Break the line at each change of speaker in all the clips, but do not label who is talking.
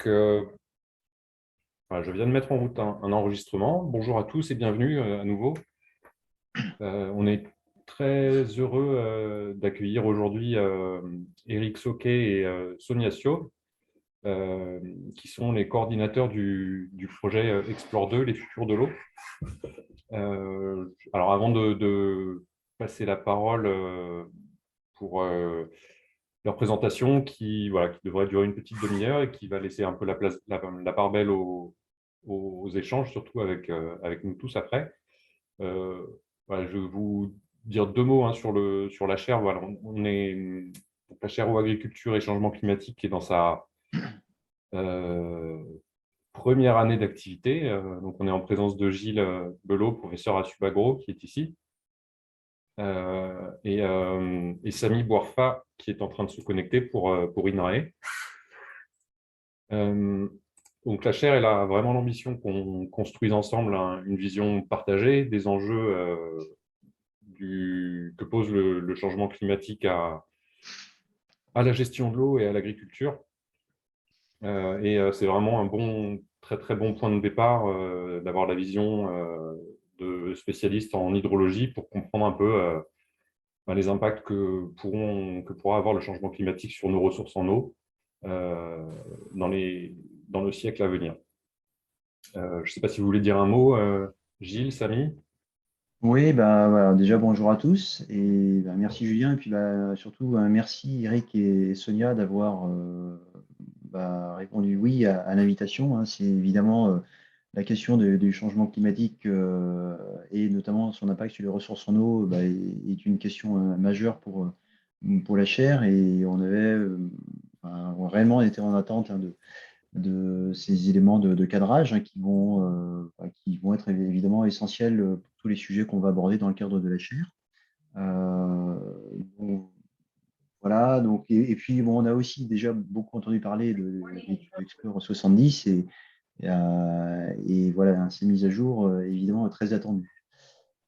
Donc, voilà, je viens de mettre en route un enregistrement. Bonjour à tous et bienvenue à nouveau. On est très heureux d'accueillir aujourd'hui Eric Soquet et Sonia Sio, qui sont les coordinateurs du projet Explore 2, les futurs de l'eau. Alors, avant de passer la parole pour leur présentation voilà, qui devrait durer une petite demi-heure et qui va laisser un peu la part belle aux échanges, surtout avec nous tous après. Euh, voilà, je vais vous dire deux mots hein, sur la chaire. Voilà, on est donc, la chaire eau, agriculture et changement climatique qui est dans sa euh, première année d'activité. Donc, on est en présence de Gilles Belot, professeur à Subagro, qui est ici, et Samy Bouarfa, qui est en train de se connecter pour INRAE. Donc la chaire, elle a vraiment l'ambition qu'on construise ensemble une vision partagée des enjeux que pose le changement climatique à la gestion de l'eau et à l'agriculture. C'est vraiment un très très bon point de départ d'avoir la vision de spécialistes en hydrologie pour comprendre un peu les impacts que pourra avoir le changement climatique sur nos ressources en eau euh, dans le siècle à venir. Je ne sais pas si vous voulez dire un mot, Gilles, Samy.
Oui, bah, voilà, déjà bonjour à tous et bah, merci Julien et puis bah, surtout merci Eric et Sonia d'avoir répondu oui à l'invitation, hein. C'est évidemment la question du changement climatique et notamment son impact sur les ressources en eau bah, est une question majeure pour la chaire et on avait réellement on était en attente hein, de ces éléments de cadrage hein, qui vont être évidemment essentiels pour tous les sujets qu'on va aborder dans le cadre de la chaire. Euh, donc, voilà, donc, et puis bon, on a aussi déjà beaucoup entendu parler de l'étude Explore 70 et voilà, hein, ces mises à jour évidemment très attendues.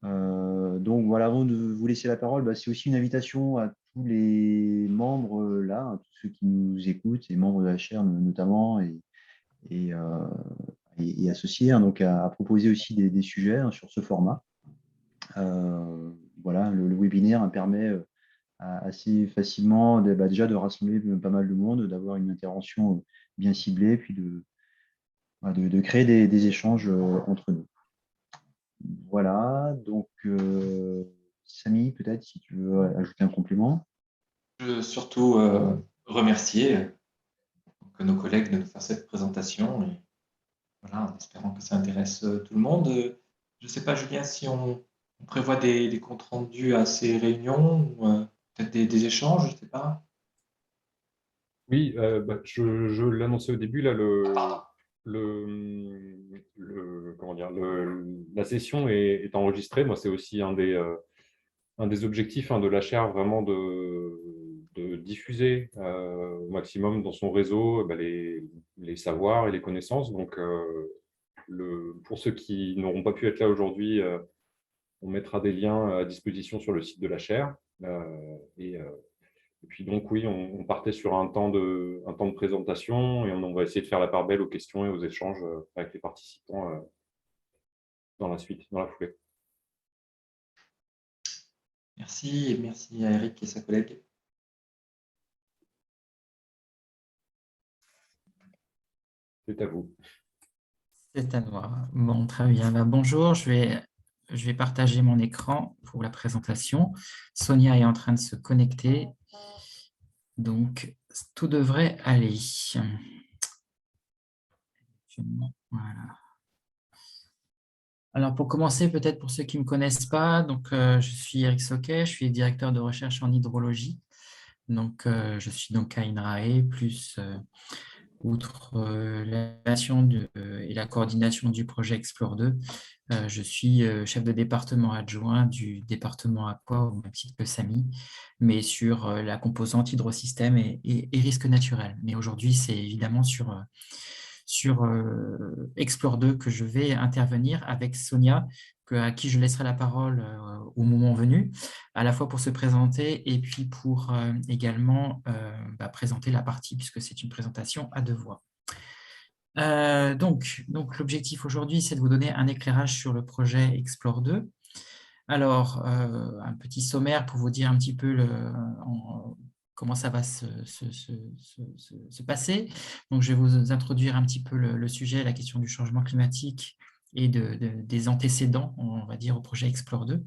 Donc voilà, avant de vous laisser la parole, bah, c'est aussi une invitation à tous les membres là, hein, tous ceux qui nous écoutent, et membres de la chaire notamment, et, euh, et associés, hein, donc à proposer aussi des sujets hein, sur ce format. Voilà, le webinaire permet assez facilement déjà de rassembler pas mal de monde, d'avoir une intervention bien ciblée, puis de créer des échanges entre nous. Voilà, donc Samy, peut-être si tu veux ajouter un complément.
Je veux surtout remercier nos collègues de nous faire cette présentation et voilà, en espérant que ça intéresse tout le monde. Je ne sais pas, Julien, si on prévoit des comptes rendus à ces réunions ou peut-être des échanges, je ne sais pas.
Oui, je l'annonçais au début, là,
Ah, pardon.
comment dire, la session est enregistrée. Moi, c'est aussi un des objectifs hein, de la chaire, vraiment de diffuser au maximum dans son réseau les savoirs et les connaissances. Donc, pour ceux qui n'auront pas pu être là aujourd'hui, on mettra des liens à disposition sur le site de la chaire. Et puis donc, oui, on partait sur un temps de présentation et on va essayer de faire la part belle aux questions et aux échanges avec les participants dans la suite, dans la foulée.
Merci et merci à Eric et sa collègue.
C'est à vous.
C'est à moi. Bon, très bien. Ben, bonjour, je vais partager mon écran pour la présentation. Sonia est en train de se connecter, donc tout devrait aller. Voilà. Alors, pour commencer, peut-être pour ceux qui ne me connaissent pas, donc, je suis Eric Soquet, je suis directeur de recherche en hydrologie. Donc, je suis donc à INRAE, plus outre et la coordination du projet Explore 2, je suis chef de département adjoint du département Aqua au même titre que Samy, mais sur la composante hydrosystème et risque naturel. Mais aujourd'hui, c'est évidemment sur Explore 2 que je vais intervenir avec Sonia, à qui je laisserai la parole au moment venu, à la fois pour se présenter et puis pour également présenter la partie, puisque c'est une présentation à deux voix. Donc l'objectif aujourd'hui, c'est de vous donner un éclairage sur le projet Explore 2. Alors, un petit sommaire pour vous dire un petit peu comment ça va se passer. Donc, je vais vous introduire un petit peu le sujet, la question du changement climatique et des antécédents, on va dire, au projet Explore 2.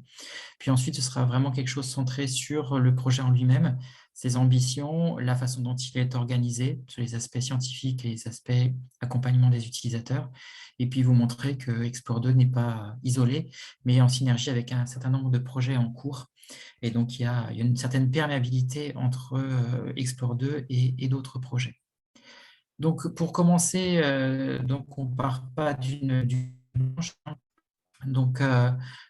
Puis ensuite, ce sera vraiment quelque chose centré sur le projet en lui-même, ses ambitions, la façon dont il est organisé, sur les aspects scientifiques et les aspects accompagnement des utilisateurs. Et puis vous montrer que Explore 2 n'est pas isolé, mais en synergie avec un certain nombre de projets en cours. Et donc, il y a une certaine perméabilité entre Explore 2 et d'autres projets. Donc, pour commencer, donc on ne part pas d'une blanche. Donc,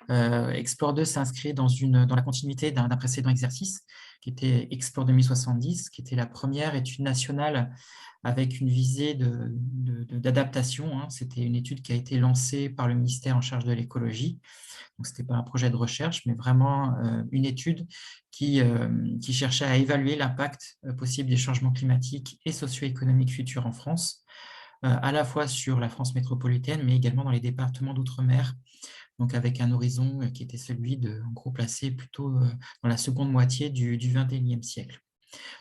Explore 2 s'inscrit dans la continuité d'un précédent exercice qui était Explore 2070, qui était la première étude nationale avec une visée d'adaptation. C'était une étude qui a été lancée par le ministère en charge de l'écologie. Donc, ce n'était pas un projet de recherche, mais vraiment une étude qui cherchait à évaluer l'impact possible des changements climatiques et socio-économiques futurs en France, à la fois sur la France métropolitaine, mais également dans les départements d'outre-mer, donc avec un horizon qui était celui en gros, placé plutôt dans la seconde moitié du XXIe siècle.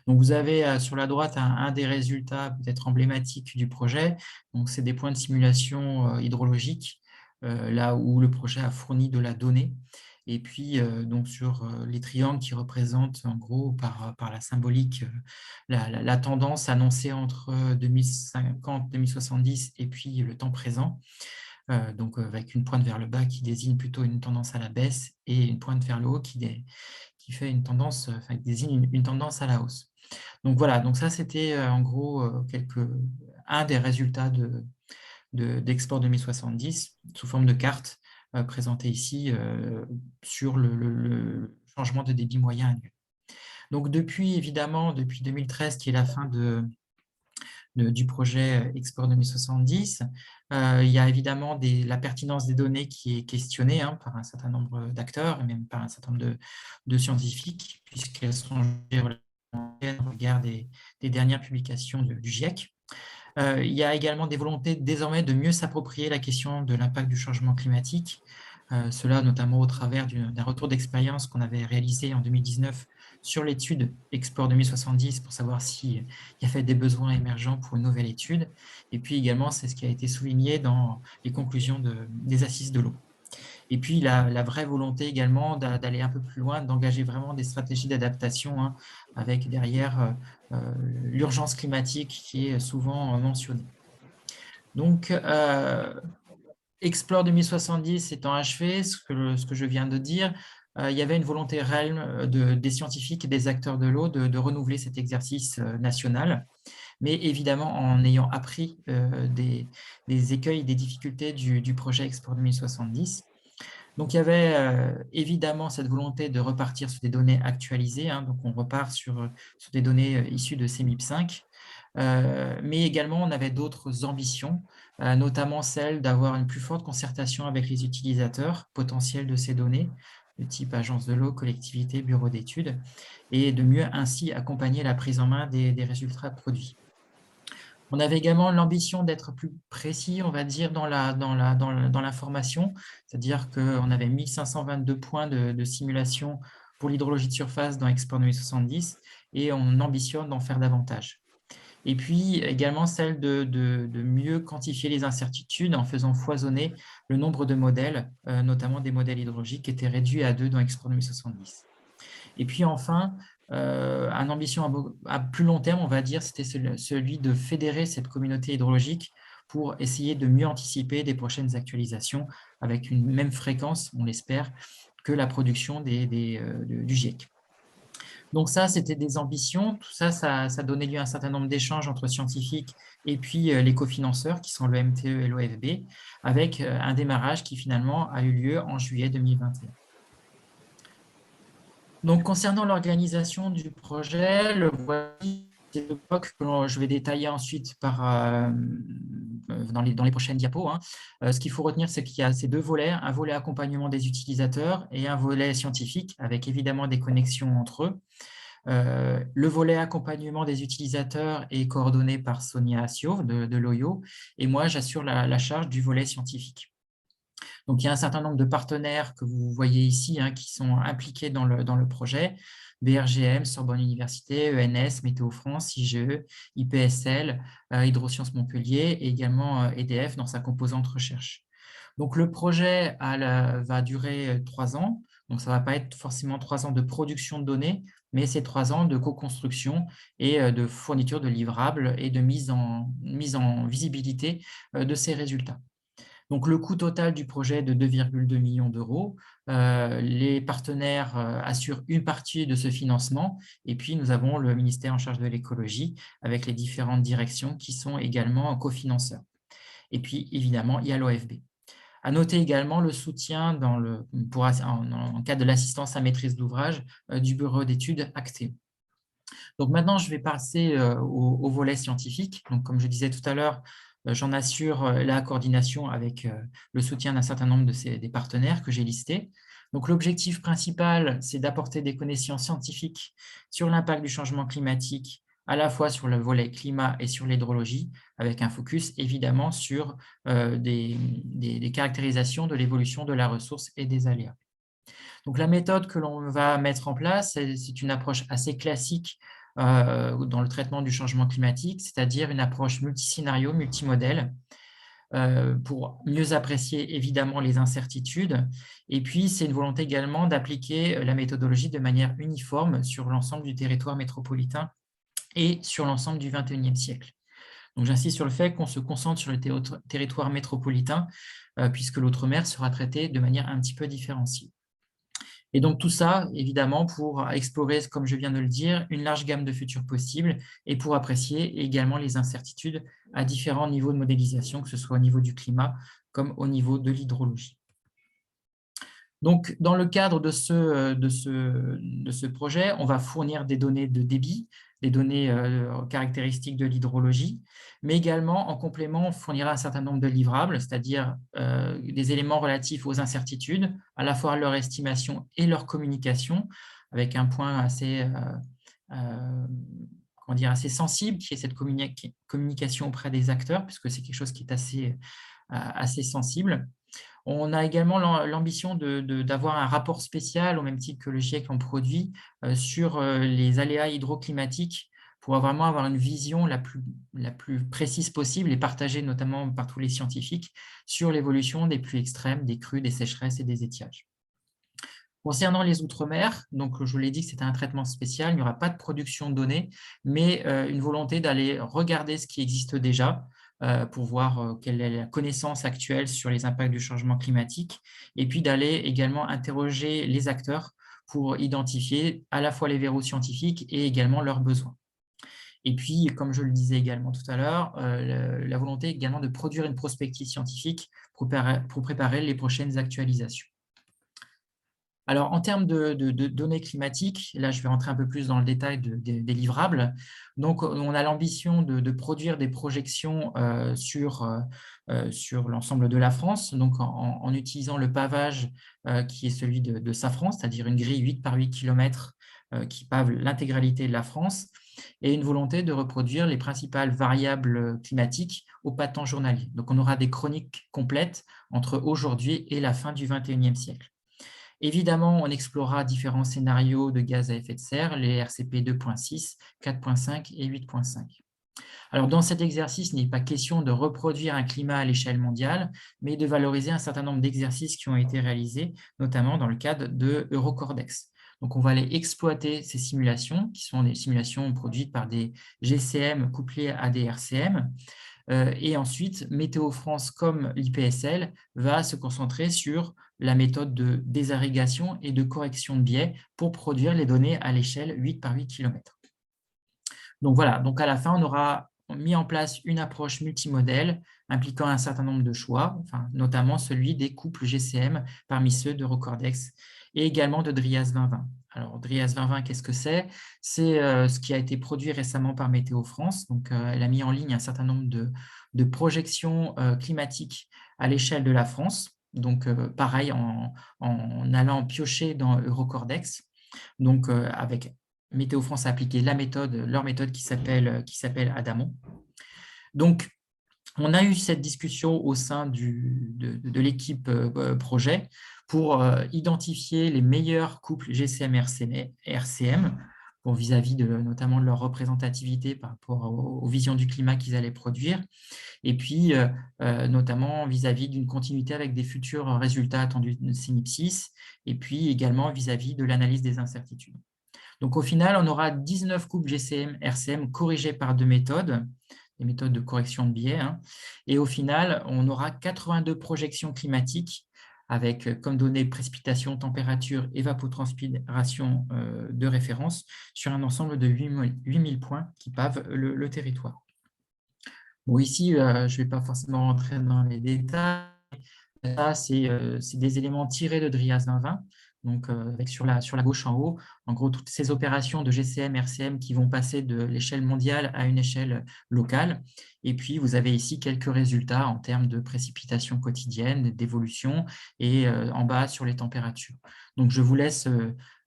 Donc, vous avez sur la droite un des résultats peut-être emblématiques du projet. Donc, c'est des points de simulation hydrologique, là où le projet a fourni de la donnée. Et puis, donc sur les triangles qui représentent en gros par la symbolique la tendance annoncée entre 2050, 2070 et puis le temps présent. Donc avec une pointe vers le bas qui désigne plutôt une tendance à la baisse et une pointe vers le haut qui fait une tendance, qui désigne une tendance à la hausse. Donc voilà, donc ça c'était en gros un des résultats d'Explore 2070 sous forme de carte présentée ici sur le changement de débit moyen annuel. Donc évidemment, depuis 2013, qui est la fin du projet Explore 2070, il y a évidemment la pertinence des données qui est questionnée par un certain nombre d'acteurs et même par un certain nombre de scientifiques, puisqu'elles sont au regard des dernières publications du GIEC. Il y a également des volontés désormais de mieux s'approprier la question de l'impact du changement climatique, cela notamment au travers d'un retour d'expérience qu'on avait réalisé en 2019 sur l'étude Explore 2070 pour savoir s'il y avait des besoins émergents pour une nouvelle étude. Et puis également, c'est ce qui a été souligné dans les conclusions des assises de l'eau. Et puis, la vraie volonté également d'aller un peu plus loin, d'engager vraiment des stratégies d'adaptation avec derrière l'urgence climatique qui est souvent mentionnée. Donc, Explore 2070 étant achevé, ce que je viens de dire, il y avait une volonté réelle des scientifiques et des acteurs de l'eau de renouveler cet exercice national, mais évidemment en ayant appris des écueils, des difficultés du projet Explore 2070. Donc, il y avait évidemment cette volonté de repartir sur des données actualisées. Donc, on repart sur des données issues de CMIP 5. Mais également, on avait d'autres ambitions, notamment celle d'avoir une plus forte concertation avec les utilisateurs potentiels de ces données, de type agence de l'eau, collectivité, bureau d'études, et de mieux ainsi accompagner la prise en main des résultats produits. On avait également l'ambition d'être plus précis, on va dire, dans l'information, c'est-à-dire qu'on avait 1522 points de simulation pour l'hydrologie de surface dans Explore 2070 et on ambitionne d'en faire davantage. Et puis également celle de mieux quantifier les incertitudes en faisant foisonner le nombre de modèles, notamment des modèles hydrologiques qui étaient réduits à 2 dans Explore 2070. Et puis enfin, une ambition à plus long terme, on va dire, c'était celui de fédérer cette communauté hydrologique pour essayer de mieux anticiper des prochaines actualisations avec une même fréquence, on l'espère, que la production du GIEC. Donc ça, c'était des ambitions. Tout ça, ça donnait lieu à un certain nombre d'échanges entre scientifiques et puis les cofinanceurs, qui sont l'OMTE et l'OFB, avec un démarrage qui finalement a eu lieu en juillet 2021. Donc, concernant l'organisation du projet, le voici, c'est le POC que je vais détailler ensuite dans les prochaines diapos. Ce qu'il faut retenir, c'est qu'il y a ces deux volets, un volet accompagnement des utilisateurs et un volet scientifique, avec évidemment des connexions entre eux. Le volet accompagnement des utilisateurs est coordonné par Sonia Assio de Loyo, et moi, j'assure la charge du volet scientifique. Donc, il y a un certain nombre de partenaires que vous voyez ici qui sont impliqués dans le projet. BRGM, Sorbonne Université, ENS, Météo France, IGE, IPSL, Hydrosciences Montpellier et également EDF dans sa composante recherche. Donc, le projet va durer 3 ans. Donc, ça ne va pas être forcément 3 ans de production de données, mais c'est 3 ans de co-construction et de fourniture de livrables et de mise en visibilité de ces résultats. Donc, le coût total du projet est de 2,2 millions d'euros. Les partenaires assurent une partie de ce financement. Et puis, nous avons le ministère en charge de l'écologie avec les différentes directions qui sont également cofinanceurs. Et puis, évidemment, il y a l'OFB. À noter également le soutien en cas de l'assistance à maîtrise d'ouvrage du bureau d'études Actéo. Donc maintenant, je vais passer au volet scientifique. Donc, comme je disais tout à l'heure, j'en assure la coordination avec le soutien d'un certain nombre des partenaires que j'ai listés. Donc, l'objectif principal, c'est d'apporter des connaissances scientifiques sur l'impact du changement climatique, à la fois sur le volet climat et sur l'hydrologie, avec un focus évidemment sur des caractérisations de l'évolution de la ressource et des aléas. Donc, la méthode que l'on va mettre en place, c'est une approche assez classique dans le traitement du changement climatique, c'est-à-dire une approche multiscénario, multimodèle, pour mieux apprécier évidemment les incertitudes. Et puis, c'est une volonté également d'appliquer la méthodologie de manière uniforme sur l'ensemble du territoire métropolitain et sur l'ensemble du XXIe siècle. Donc, j'insiste sur le fait qu'on se concentre sur le territoire métropolitain, puisque l'outre-mer sera traité de manière un petit peu différenciée. Et donc, tout ça, évidemment, pour explorer, comme je viens de le dire, une large gamme de futurs possibles et pour apprécier également les incertitudes à différents niveaux de modélisation, que ce soit au niveau du climat comme au niveau de l'hydrologie. Donc, dans le cadre de ce projet, on va fournir des données de débit, des données caractéristiques de l'hydrologie, mais également, en complément, on fournira un certain nombre de livrables, c'est-à-dire des éléments relatifs aux incertitudes, à la fois leur estimation et leur communication, avec un point assez sensible, qui est cette communication auprès des acteurs, puisque c'est quelque chose qui est assez sensible. On a également l'ambition d'avoir un rapport spécial, au même titre que le GIEC en produit, sur les aléas hydroclimatiques pour vraiment avoir une vision la plus précise possible et partagée notamment par tous les scientifiques sur l'évolution des pluies extrêmes, des crues, des sécheresses et des étiages. Concernant les outre-mer, donc je vous l'ai dit que c'était un traitement spécial, il n'y aura pas de production de données, mais une volonté d'aller regarder ce qui existe déjà, pour voir quelle est la connaissance actuelle sur les impacts du changement climatique, et puis d'aller également interroger les acteurs pour identifier à la fois les verrous scientifiques et également leurs besoins. Et puis, comme je le disais également tout à l'heure, la volonté également de produire une prospective scientifique pour préparer les prochaines actualisations. Alors, en termes de données climatiques, là, je vais rentrer un peu plus dans le détail des livrables. Donc, on a l'ambition de produire des projections sur l'ensemble de la France, donc en utilisant le pavage qui est celui de Safran, c'est-à-dire une grille 8 par 8 km qui pave l'intégralité de la France, et une volonté de reproduire les principales variables climatiques au pas de temps journalier. Donc, on aura des chroniques complètes entre aujourd'hui et la fin du XXIe siècle. Évidemment, on explorera différents scénarios de gaz à effet de serre, les RCP 2.6, 4.5 et 8.5. Alors, dans cet exercice, il n'est pas question de reproduire un climat à l'échelle mondiale, mais de valoriser un certain nombre d'exercices qui ont été réalisés, notamment dans le cadre de Eurocordex. Donc, on va aller exploiter ces simulations, qui sont des simulations produites par des GCM couplées à des RCM. Et ensuite, Météo France comme l'IPSL va se concentrer sur la méthode de désagrégation et de correction de biais pour produire les données à l'échelle 8 par 8 km. Donc voilà, donc à la fin, on aura mis en place une approche multimodèle impliquant un certain nombre de choix, notamment celui des couples GCM parmi ceux de Recordex et également de DRIAS 2020. Alors, DRIAS 2020, qu'est-ce que c'est? C'est ce qui a été produit récemment par Météo France. Donc, elle a mis en ligne un certain nombre de projections climatiques à l'échelle de la France. Donc, pareil, en allant piocher dans Eurocordex, donc avec Météo France a appliqué leur méthode qui s'appelle Adamon. Donc, on a eu cette discussion au sein de l'équipe projet pour identifier les meilleurs couples GCM-RCM vis-à-vis notamment de leur représentativité par rapport aux visions du climat qu'ils allaient produire, et puis notamment vis-à-vis d'une continuité avec des futurs résultats attendus de Synopsys, et puis également vis-à-vis de l'analyse des incertitudes. Donc au final, on aura 19 couples GCM-RCM corrigés par 2 méthodes, des méthodes de correction de biais, hein. Et au final, on aura 82 projections climatiques avec comme données précipitation, température, évapotranspiration de référence sur un ensemble de 8000 points qui pavent le territoire. Bon, ici, je ne vais pas forcément rentrer dans les détails. Ça, c'est des éléments tirés de DRIAS 2020. Donc, avec sur la gauche en haut, en gros, toutes ces opérations de GCM, RCM qui vont passer de l'échelle mondiale à une échelle locale. Et puis, vous avez ici quelques résultats en termes de précipitations quotidiennes, d'évolution, et en bas sur les températures. Donc, je vous laisse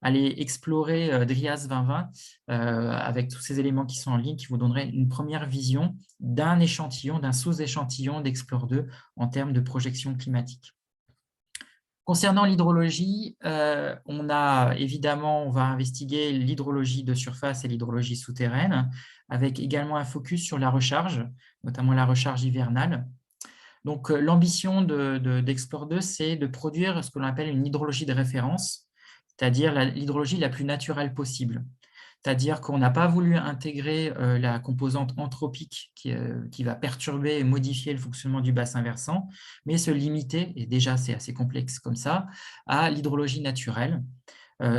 aller explorer DRIAS 2020 avec tous ces éléments qui sont en ligne, qui vous donneraient une première vision d'un échantillon, d'un sous-échantillon d'Explore 2 en termes de projection climatique. Concernant l'hydrologie, on va investiguer l'hydrologie de surface et l'hydrologie souterraine, avec également un focus sur la recharge, notamment la recharge hivernale. Donc, l'ambition d'Explore 2, c'est de produire ce que l'on appelle une hydrologie de référence, c'est-à-dire l'hydrologie la plus naturelle possible. C'est-à-dire qu'on n'a pas voulu intégrer la composante anthropique qui va perturber et modifier le fonctionnement du bassin versant, mais se limiter, et déjà c'est assez complexe comme ça, à l'hydrologie naturelle.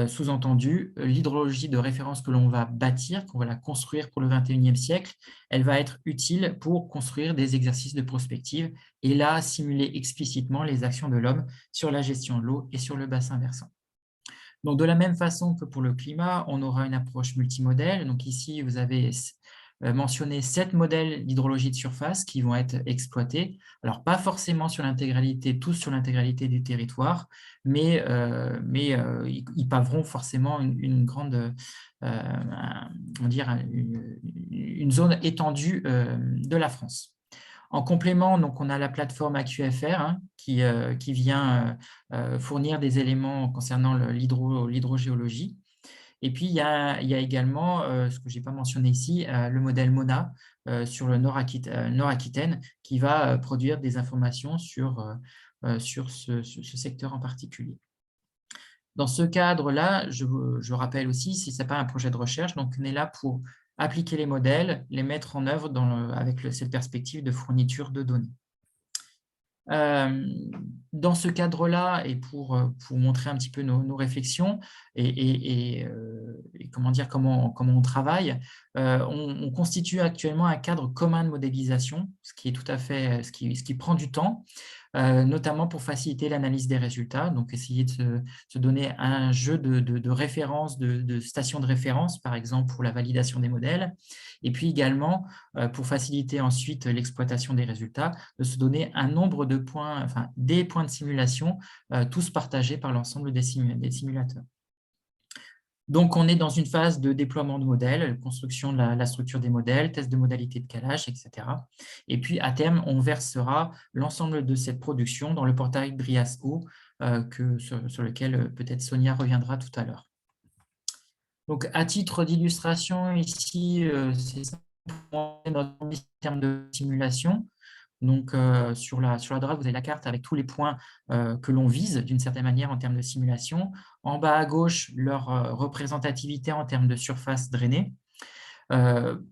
Sous-entendu, l'hydrologie de référence que l'on va bâtir, qu'on va la construire pour le XXIe siècle, elle va être utile pour construire des exercices de prospective et là, simuler explicitement les actions de l'homme sur la gestion de l'eau et sur le bassin versant. Donc, de la même façon que pour le climat, on aura une approche multimodèle. Donc ici, vous avez mentionné 7 modèles d'hydrologie de surface qui vont être exploités. Alors, pas forcément sur l'intégralité, tous sur l'intégralité du territoire, mais ils paveront forcément une grande, une zone étendue de la France. En complément, donc, on a la plateforme AQFR qui vient fournir des éléments concernant l'hydrogéologie. Et puis, il y a également, ce que je n'ai pas mentionné ici, le modèle MONA sur le Nord-Aquitaine qui va produire des informations sur ce secteur en particulier. Dans ce cadre-là, je rappelle aussi, si ce n'est pas un projet de recherche, donc on est là pour appliquer les modèles, les mettre en œuvre avec cette perspective de fourniture de données. Dans ce cadre-là, et pour montrer un petit peu nos réflexions et comment on travaille, on constitue actuellement un cadre commun de modélisation, ce qui est tout à fait, ce qui prend du temps, notamment pour faciliter l'analyse des résultats, donc essayer de se donner un jeu de références, de stations de référence, par exemple pour la validation des modèles, et puis également pour faciliter ensuite l'exploitation des résultats, de se donner un nombre de points, enfin des points de simulation, tous partagés par l'ensemble des simulateurs. Donc, on est dans une phase de déploiement de modèles, construction de la structure des modèles, test de modalités de calage, etc. Et puis, à terme, on versera l'ensemble de cette production dans le portail DRIAS-O, sur lequel peut-être Sonia reviendra tout à l'heure. Donc, à titre d'illustration, ici, c'est simplement notre terme de simulation. Donc, sur la droite, vous avez la carte avec tous les points que l'on vise d'une certaine manière en termes de simulation. En bas à gauche, leur représentativité en termes de surface drainée.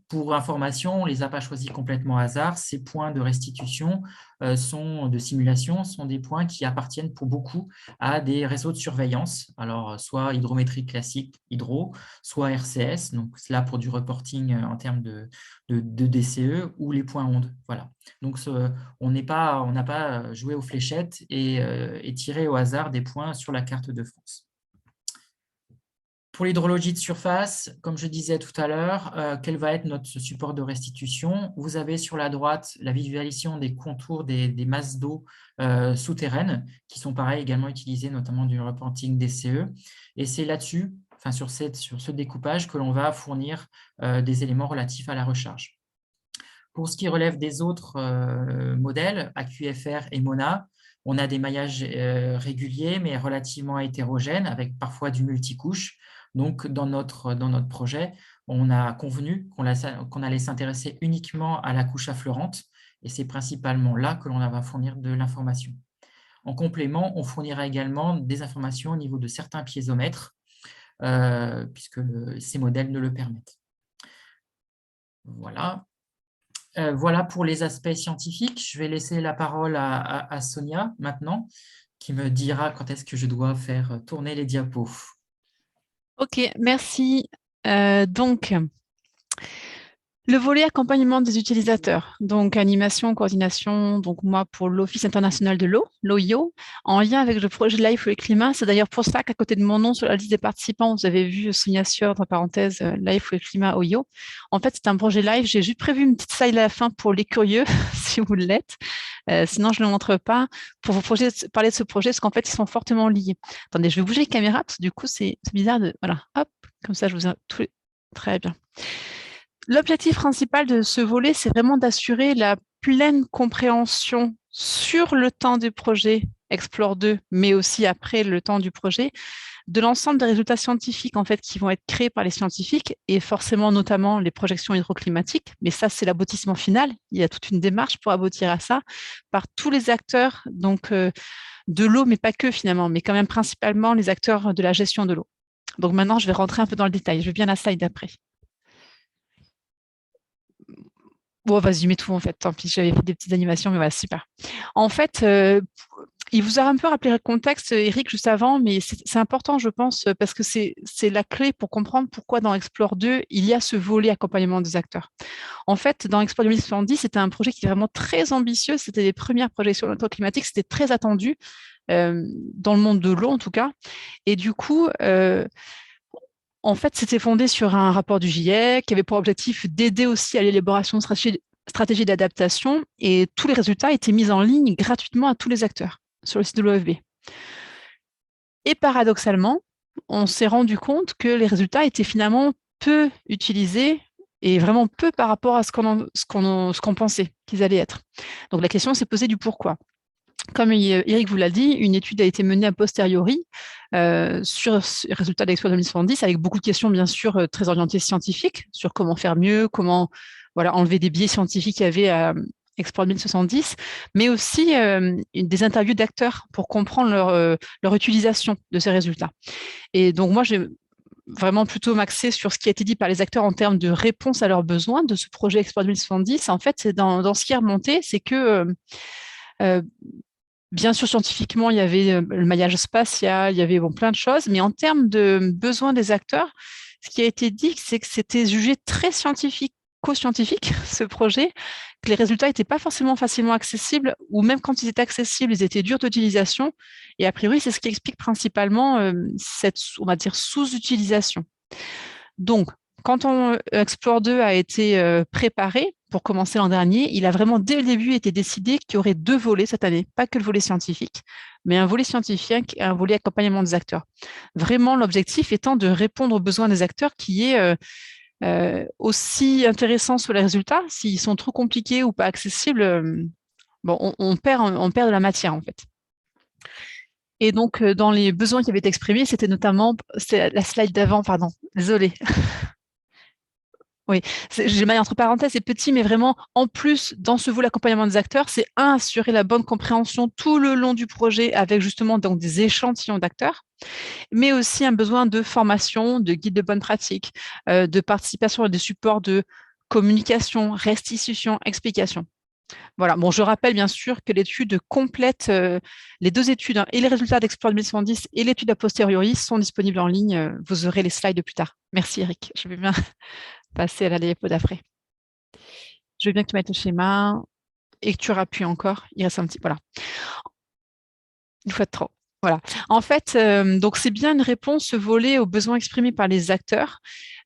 Pour information, on ne les a pas choisis complètement au hasard. Ces points de restitution de simulation sont des points qui appartiennent pour beaucoup à des réseaux de surveillance, alors soit hydrométrie classique hydro, soit RCS, donc là pour du reporting en termes de DCE, ou les points ondes. Voilà. Donc on n'a pas joué aux fléchettes et tiré au hasard des points sur la carte de France. Pour l'hydrologie de surface, comme je disais tout à l'heure, quel va être notre support de restitution? Vous avez sur la droite la visualisation des contours des masses d'eau souterraines qui sont pareil également utilisées notamment du reporting DCE. Et c'est là-dessus enfin sur ce découpage que l'on va fournir des éléments relatifs à la recharge. Pour ce qui relève des autres modèles, AQFR et MONA, on a des maillages réguliers mais relativement hétérogènes avec parfois du multicouche. Donc, dans notre projet, on a convenu qu'on allait s'intéresser uniquement à la couche affleurante et c'est principalement là que l'on va fournir de l'information. En complément, on fournira également des informations au niveau de certains piézomètres puisque ces modèles ne le permettent. Voilà. Voilà pour les aspects scientifiques. Je vais laisser la parole à Sonia maintenant, qui me dira quand est-ce que je dois faire tourner les diapos.
Ok, merci. Donc, le volet accompagnement des utilisateurs, donc animation, coordination, donc moi pour l'Office international de l'eau, l'OIO, en lien avec le projet Life for le climat. C'est d'ailleurs pour ça qu'à côté de mon nom sur la liste des participants, vous avez vu Sonia Sieur, entre parenthèses, Life for le climat, OIO. En fait, c'est un projet live. J'ai juste prévu une petite slide à la fin pour les curieux, si vous l'êtes. Sinon, je ne le montre pas pour vous parler de ce projet, parce qu'en fait, ils sont fortement liés. Attendez, je vais bouger les caméras, parce que du coup, c'est bizarre de... Voilà, hop, comme ça, je vous ai tout... Très bien. L'objectif principal de ce volet, c'est vraiment d'assurer la pleine compréhension sur le temps du projet Explore 2, mais aussi après le temps du projet, de l'ensemble des résultats scientifiques en fait, qui vont être créés par les scientifiques et forcément notamment les projections hydroclimatiques. Mais ça, c'est l'aboutissement final. Il y a toute une démarche pour aboutir à ça par tous les acteurs donc, de l'eau, mais pas que finalement, mais quand même principalement les acteurs de la gestion de l'eau. Donc maintenant, je vais rentrer un peu dans le détail. Je veux bien la slide d'après. Bon, vas-y, mets tout en fait. Tant pis, j'avais fait des petites animations, mais voilà, super. En fait, il vous a un peu rappelé le contexte, Eric, juste avant, mais c'est important, je pense, parce que c'est la clé pour comprendre pourquoi dans Explore 2, il y a ce volet accompagnement des acteurs. En fait, dans Explore 2070, c'était un projet qui était vraiment très ambitieux. C'était les premières projections climatique, c'était très attendu dans le monde de l'eau, en tout cas. Et du coup, en fait, c'était fondé sur un rapport du GIEC qui avait pour objectif d'aider aussi à l'élaboration de stratégies d'adaptation et tous les résultats étaient mis en ligne gratuitement à tous les acteurs sur le site de l'OFB. Et paradoxalement, on s'est rendu compte que les résultats étaient finalement peu utilisés et vraiment peu par rapport à ce qu'on pensait qu'ils allaient être. Donc la question s'est posée du pourquoi. Comme Eric vous l'a dit, une étude a été menée a posteriori sur ce résultat d'Explore 2070 avec beaucoup de questions, bien sûr, très orientées scientifiques sur comment faire mieux, comment enlever des biais scientifiques qu'il y avait à Explore 2070, mais aussi des interviews d'acteurs pour comprendre leur utilisation de ces résultats. Et donc, moi, j'ai vraiment plutôt m'axer sur ce qui a été dit par les acteurs en termes de réponse à leurs besoins de ce projet Explore 2070. En fait, c'est dans ce qui est remonté, c'est que bien sûr, scientifiquement, il y avait le maillage spatial, il y avait plein de choses, mais en termes de besoins des acteurs, ce qui a été dit, c'est que c'était jugé très scientifique, ce projet, que les résultats n'étaient pas forcément facilement accessibles, ou même quand ils étaient accessibles, ils étaient durs d'utilisation. Et a priori, c'est ce qui explique principalement cette, on va dire, sous-utilisation. Donc, quand Explore 2 a été préparé pour commencer l'an dernier, il a vraiment dès le début été décidé qu'il y aurait 2 volets cette année, pas que le volet scientifique, mais un volet scientifique et un volet accompagnement des acteurs. Vraiment, l'objectif étant de répondre aux besoins des acteurs qui est aussi intéressant sur les résultats. S'ils sont trop compliqués ou pas accessibles, on perd de la matière en fait. Et donc, dans les besoins qui avaient été exprimés, c'était notamment, c'est la slide d'avant, pardon, désolée. Oui, j'ai mis entre parenthèses, c'est petit, mais vraiment, en plus, dans ce volet accompagnement des acteurs, c'est assurer la bonne compréhension tout le long du projet avec justement donc, des échantillons d'acteurs, mais aussi un besoin de formation, de guide de bonne pratique, de participation à des supports de communication, restitution, explication. Voilà. Bon, je rappelle bien sûr que l'étude complète, les 2 études, et les résultats d'Explore 2070 et l'étude a posteriori sont disponibles en ligne. Vous aurez les slides plus tard. Merci Eric. Je vais bien passer à la diapo d'après. Je veux bien que tu mettes le schéma et que tu rappuies encore. Il reste un petit... Voilà. Une fois de trop. Voilà. En fait, donc c'est bien une réponse volée aux besoins exprimés par les acteurs.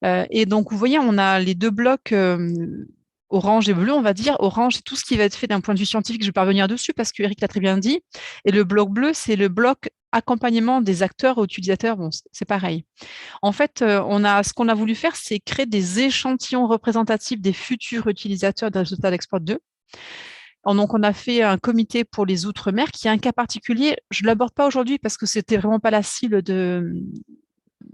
Et donc, vous voyez, on a les 2 blocs orange et bleu, on va dire. Orange, c'est tout ce qui va être fait d'un point de vue scientifique, je vais pas revenir dessus parce que Eric l'a très bien dit. Et le bloc bleu, c'est le bloc accompagnement des acteurs aux utilisateurs. Bon, c'est pareil. En fait, ce qu'on a voulu faire, c'est créer des échantillons représentatifs des futurs utilisateurs des résultats d'Export 2. Donc, on a fait un comité pour les Outre-mer qui est un cas particulier. Je ne l'aborde pas aujourd'hui parce que c'était vraiment pas la cible de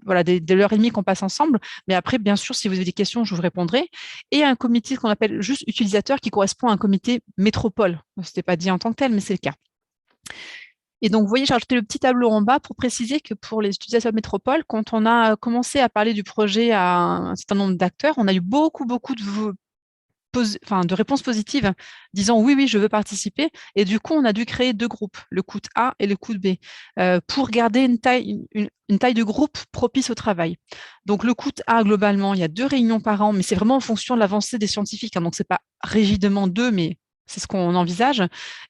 l'heure et demie qu'on passe ensemble. Mais après, bien sûr, si vous avez des questions, je vous répondrai. Et un comité qu'on appelle juste utilisateur qui correspond à un comité métropole. Ce n'était pas dit en tant que tel, mais c'est le cas. Et donc, vous voyez, j'ai rajouté le petit tableau en bas pour préciser que pour les utilisateurs métropole, quand on a commencé à parler du projet à un certain nombre d'acteurs, on a eu beaucoup de réponses positives disant oui, oui, je veux participer. Et du coup, on a dû créer 2 groupes, le COUT A et le COUT B, pour garder une taille de groupe propice au travail. Donc, le COUT A, globalement, il y a 2 réunions par an, mais c'est vraiment en fonction de l'avancée des scientifiques. Donc, ce n'est pas rigidement 2, mais c'est ce qu'on envisage,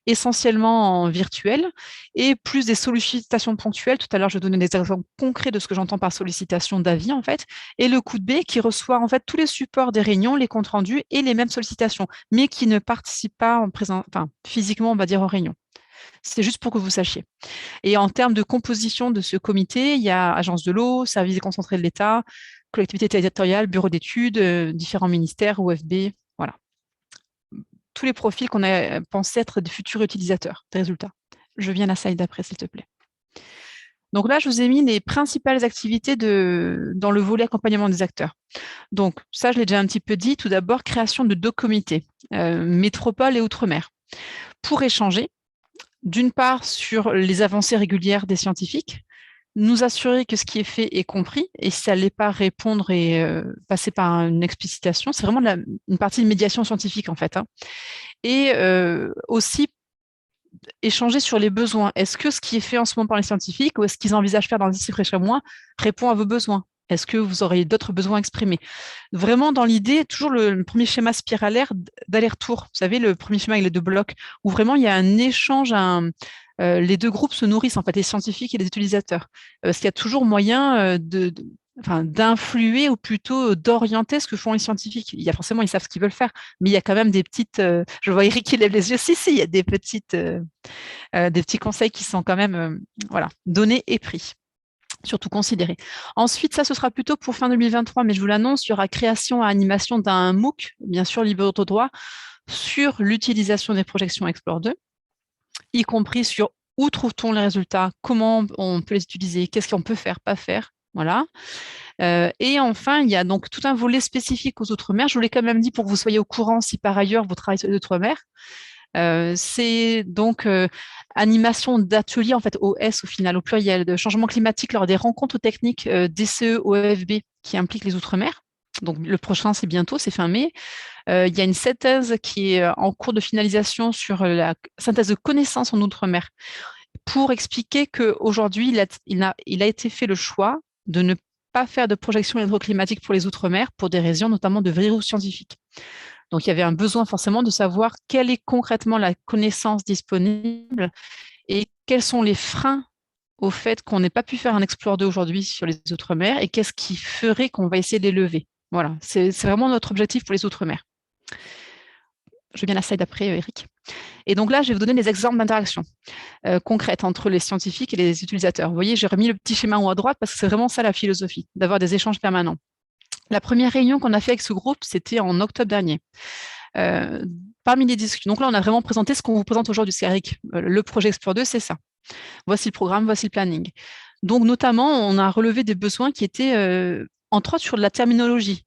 essentiellement en virtuel, et plus des sollicitations ponctuelles. Tout à l'heure, je donnais des exemples concrets de ce que j'entends par sollicitation d'avis, en fait, et le COUT B qui reçoit en fait tous les supports des réunions, les comptes rendus et les mêmes sollicitations, mais qui ne participe pas physiquement, on va dire, aux réunions. C'est juste pour que vous sachiez. Et en termes de composition de ce comité, il y a agence de l'eau, service déconcentré de l'État, collectivité territoriale, bureau d'études, différents ministères, OFB, voilà. Tous les profils qu'on a pensé être des futurs utilisateurs des résultats. Je viens à la slide d'après, s'il te plaît. Donc là, je vous ai mis les principales activités dans le volet accompagnement des acteurs. Donc ça, je l'ai déjà un petit peu dit. Tout d'abord, création de 2 comités, métropole et outre-mer, pour échanger, d'une part, sur les avancées régulières des scientifiques, nous assurer que ce qui est fait est compris, et si ça ne l'est pas, répondre et passer par une explicitation. C'est vraiment une partie de médiation scientifique, en fait. Et aussi échanger sur les besoins. Est-ce que ce qui est fait en ce moment par les scientifiques ou est-ce qu'ils envisagent de faire dans les 6 prochains mois répond à vos besoins? Est-ce que vous auriez d'autres besoins exprimés? Vraiment dans l'idée, toujours le premier schéma spiralaire d'aller-retour. Vous savez, le premier schéma avec les 2 blocs, où vraiment il y a un échange, les 2 groupes se nourrissent, en fait, les scientifiques et les utilisateurs. Parce qu'il y a toujours moyen d'influer ou plutôt d'orienter ce que font les scientifiques. Il y a forcément, ils savent ce qu'ils veulent faire, mais il y a quand même des petites. Je vois Eric qui lève les yeux. Si, il y a des petits conseils qui sont quand même donnés et pris, surtout considérés. Ensuite, ça, ce sera plutôt pour fin 2023, mais je vous l'annonce, il y aura création et animation d'un MOOC, bien sûr libre de droit, sur l'utilisation des projections Explore 2, y compris sur où trouve-t-on les résultats, comment on peut les utiliser, qu'est-ce qu'on peut faire, pas faire. Voilà. Et enfin, il y a donc tout un volet spécifique aux Outre-mer. Je vous l'ai quand même dit pour que vous soyez au courant si par ailleurs vous travaillez sur les Outre-mer. C'est donc animation d'ateliers, en fait, OS au final, au pluriel, de changement climatique lors des rencontres techniques DCE OFB qui impliquent les Outre-mer. Donc le prochain, c'est bientôt, c'est fin mai. Il y a une synthèse qui est en cours de finalisation sur la synthèse de connaissances en Outre-mer pour expliquer qu'aujourd'hui, il a été fait le choix de ne pas faire de projection hydroclimatique pour les Outre-mer pour des raisons notamment de virus scientifiques. Donc, il y avait un besoin forcément de savoir quelle est concrètement la connaissance disponible et quels sont les freins au fait qu'on n'ait pas pu faire un Explore 2 aujourd'hui sur les Outre-mer et qu'est-ce qui ferait qu'on va essayer de les lever. Voilà, c'est vraiment notre objectif pour les Outre-mer. Je viens à la slide d'après, Eric. Et donc là, je vais vous donner des exemples d'interactions concrètes entre les scientifiques et les utilisateurs. Vous voyez, j'ai remis le petit schéma en haut à droite parce que c'est vraiment ça la philosophie, d'avoir des échanges permanents. La première réunion qu'on a fait avec ce groupe, c'était en octobre dernier. Parmi les discussions, donc là, on a vraiment présenté ce qu'on vous présente aujourd'hui, c'est Eric. Le projet Explore 2, c'est ça. Voici le programme, voici le planning. Donc, notamment, on a relevé des besoins qui étaient, entre autres, sur de la terminologie.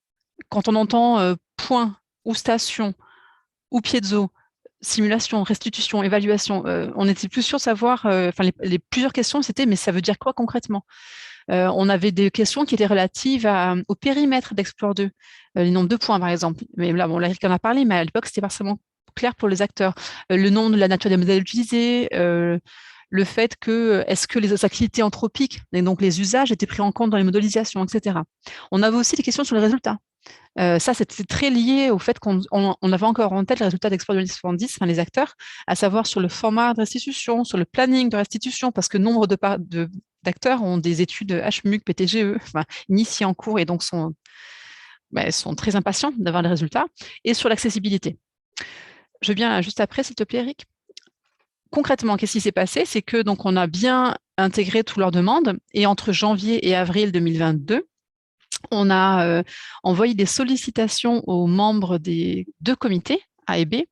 Quand on entend point ou station ou piezo, simulation, restitution, évaluation, on était plus sûr de savoir, les plusieurs questions, c'était, mais ça veut dire quoi concrètement? On avait des questions qui étaient relatives au périmètre d'Explore 2, les nombres de points, par exemple. Mais là, bon, Eric en a parlé, mais à l'époque, c'était pas forcément clair pour les acteurs. Le nom de la nature des modèles utilisés, le fait que, est-ce que les activités anthropiques, et donc les usages, étaient pris en compte dans les modélisations, etc. On avait aussi des questions sur les résultats. Ça, c'était très lié au fait qu'on avait encore en tête les résultats d'Explore 2070, les acteurs, à savoir sur le format de restitution, sur le planning de restitution, parce que nombre d'acteurs ont des études HMUC, PTGE, initiées en cours et donc sont elles sont très impatientes d'avoir les résultats, et sur l'accessibilité. Je veux bien juste après, s'il te plaît, Eric. Concrètement, qu'est-ce qui s'est passé? C'est que donc on a bien intégré toutes leurs demandes, et entre janvier et avril 2022, on a envoyé des sollicitations aux membres des 2 comités, A et B.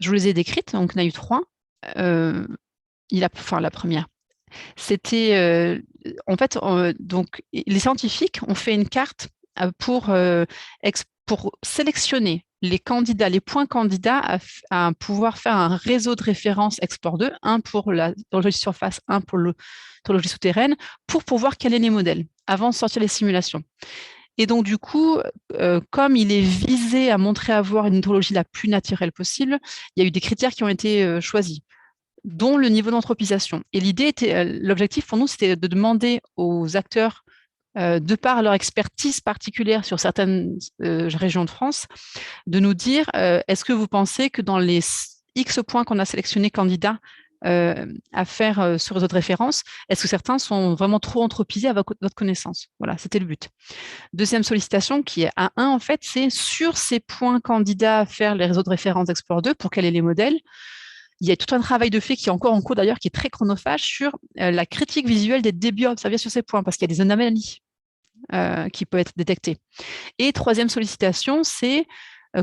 Je vous les ai décrites, donc il y en a eu 3. La première, c'était en fait, donc les scientifiques ont fait une carte pour sélectionner les candidats, les points candidats à pouvoir faire un réseau de référence Export 2, un pour la hydrologie surface, un pour l'hydrologie souterraine, pour pouvoir caler les modèles avant de sortir les simulations. Et donc, du coup, comme il est visé à montrer avoir une hydrologie la plus naturelle possible, il y a eu des critères qui ont été choisis, dont le niveau d'anthropisation. Et l'objectif pour nous, c'était de demander aux acteurs, de par leur expertise particulière sur certaines régions de France, de nous dire est-ce que vous pensez que dans les X points qu'on a sélectionnés candidats à faire ce réseau de référence, est-ce que certains sont vraiment trop anthropisés à votre connaissance? Voilà, c'était le but. Deuxième sollicitation qui est A1, en fait, c'est sur ces points candidats à faire les réseaux de référence Export 2 pour caler les modèles. Il y a tout un travail de fait qui est encore en cours d'ailleurs, qui est très chronophage sur la critique visuelle des débits observés sur ces points, parce qu'il y a des anomalies qui peuvent être détectées. Et troisième sollicitation, c'est,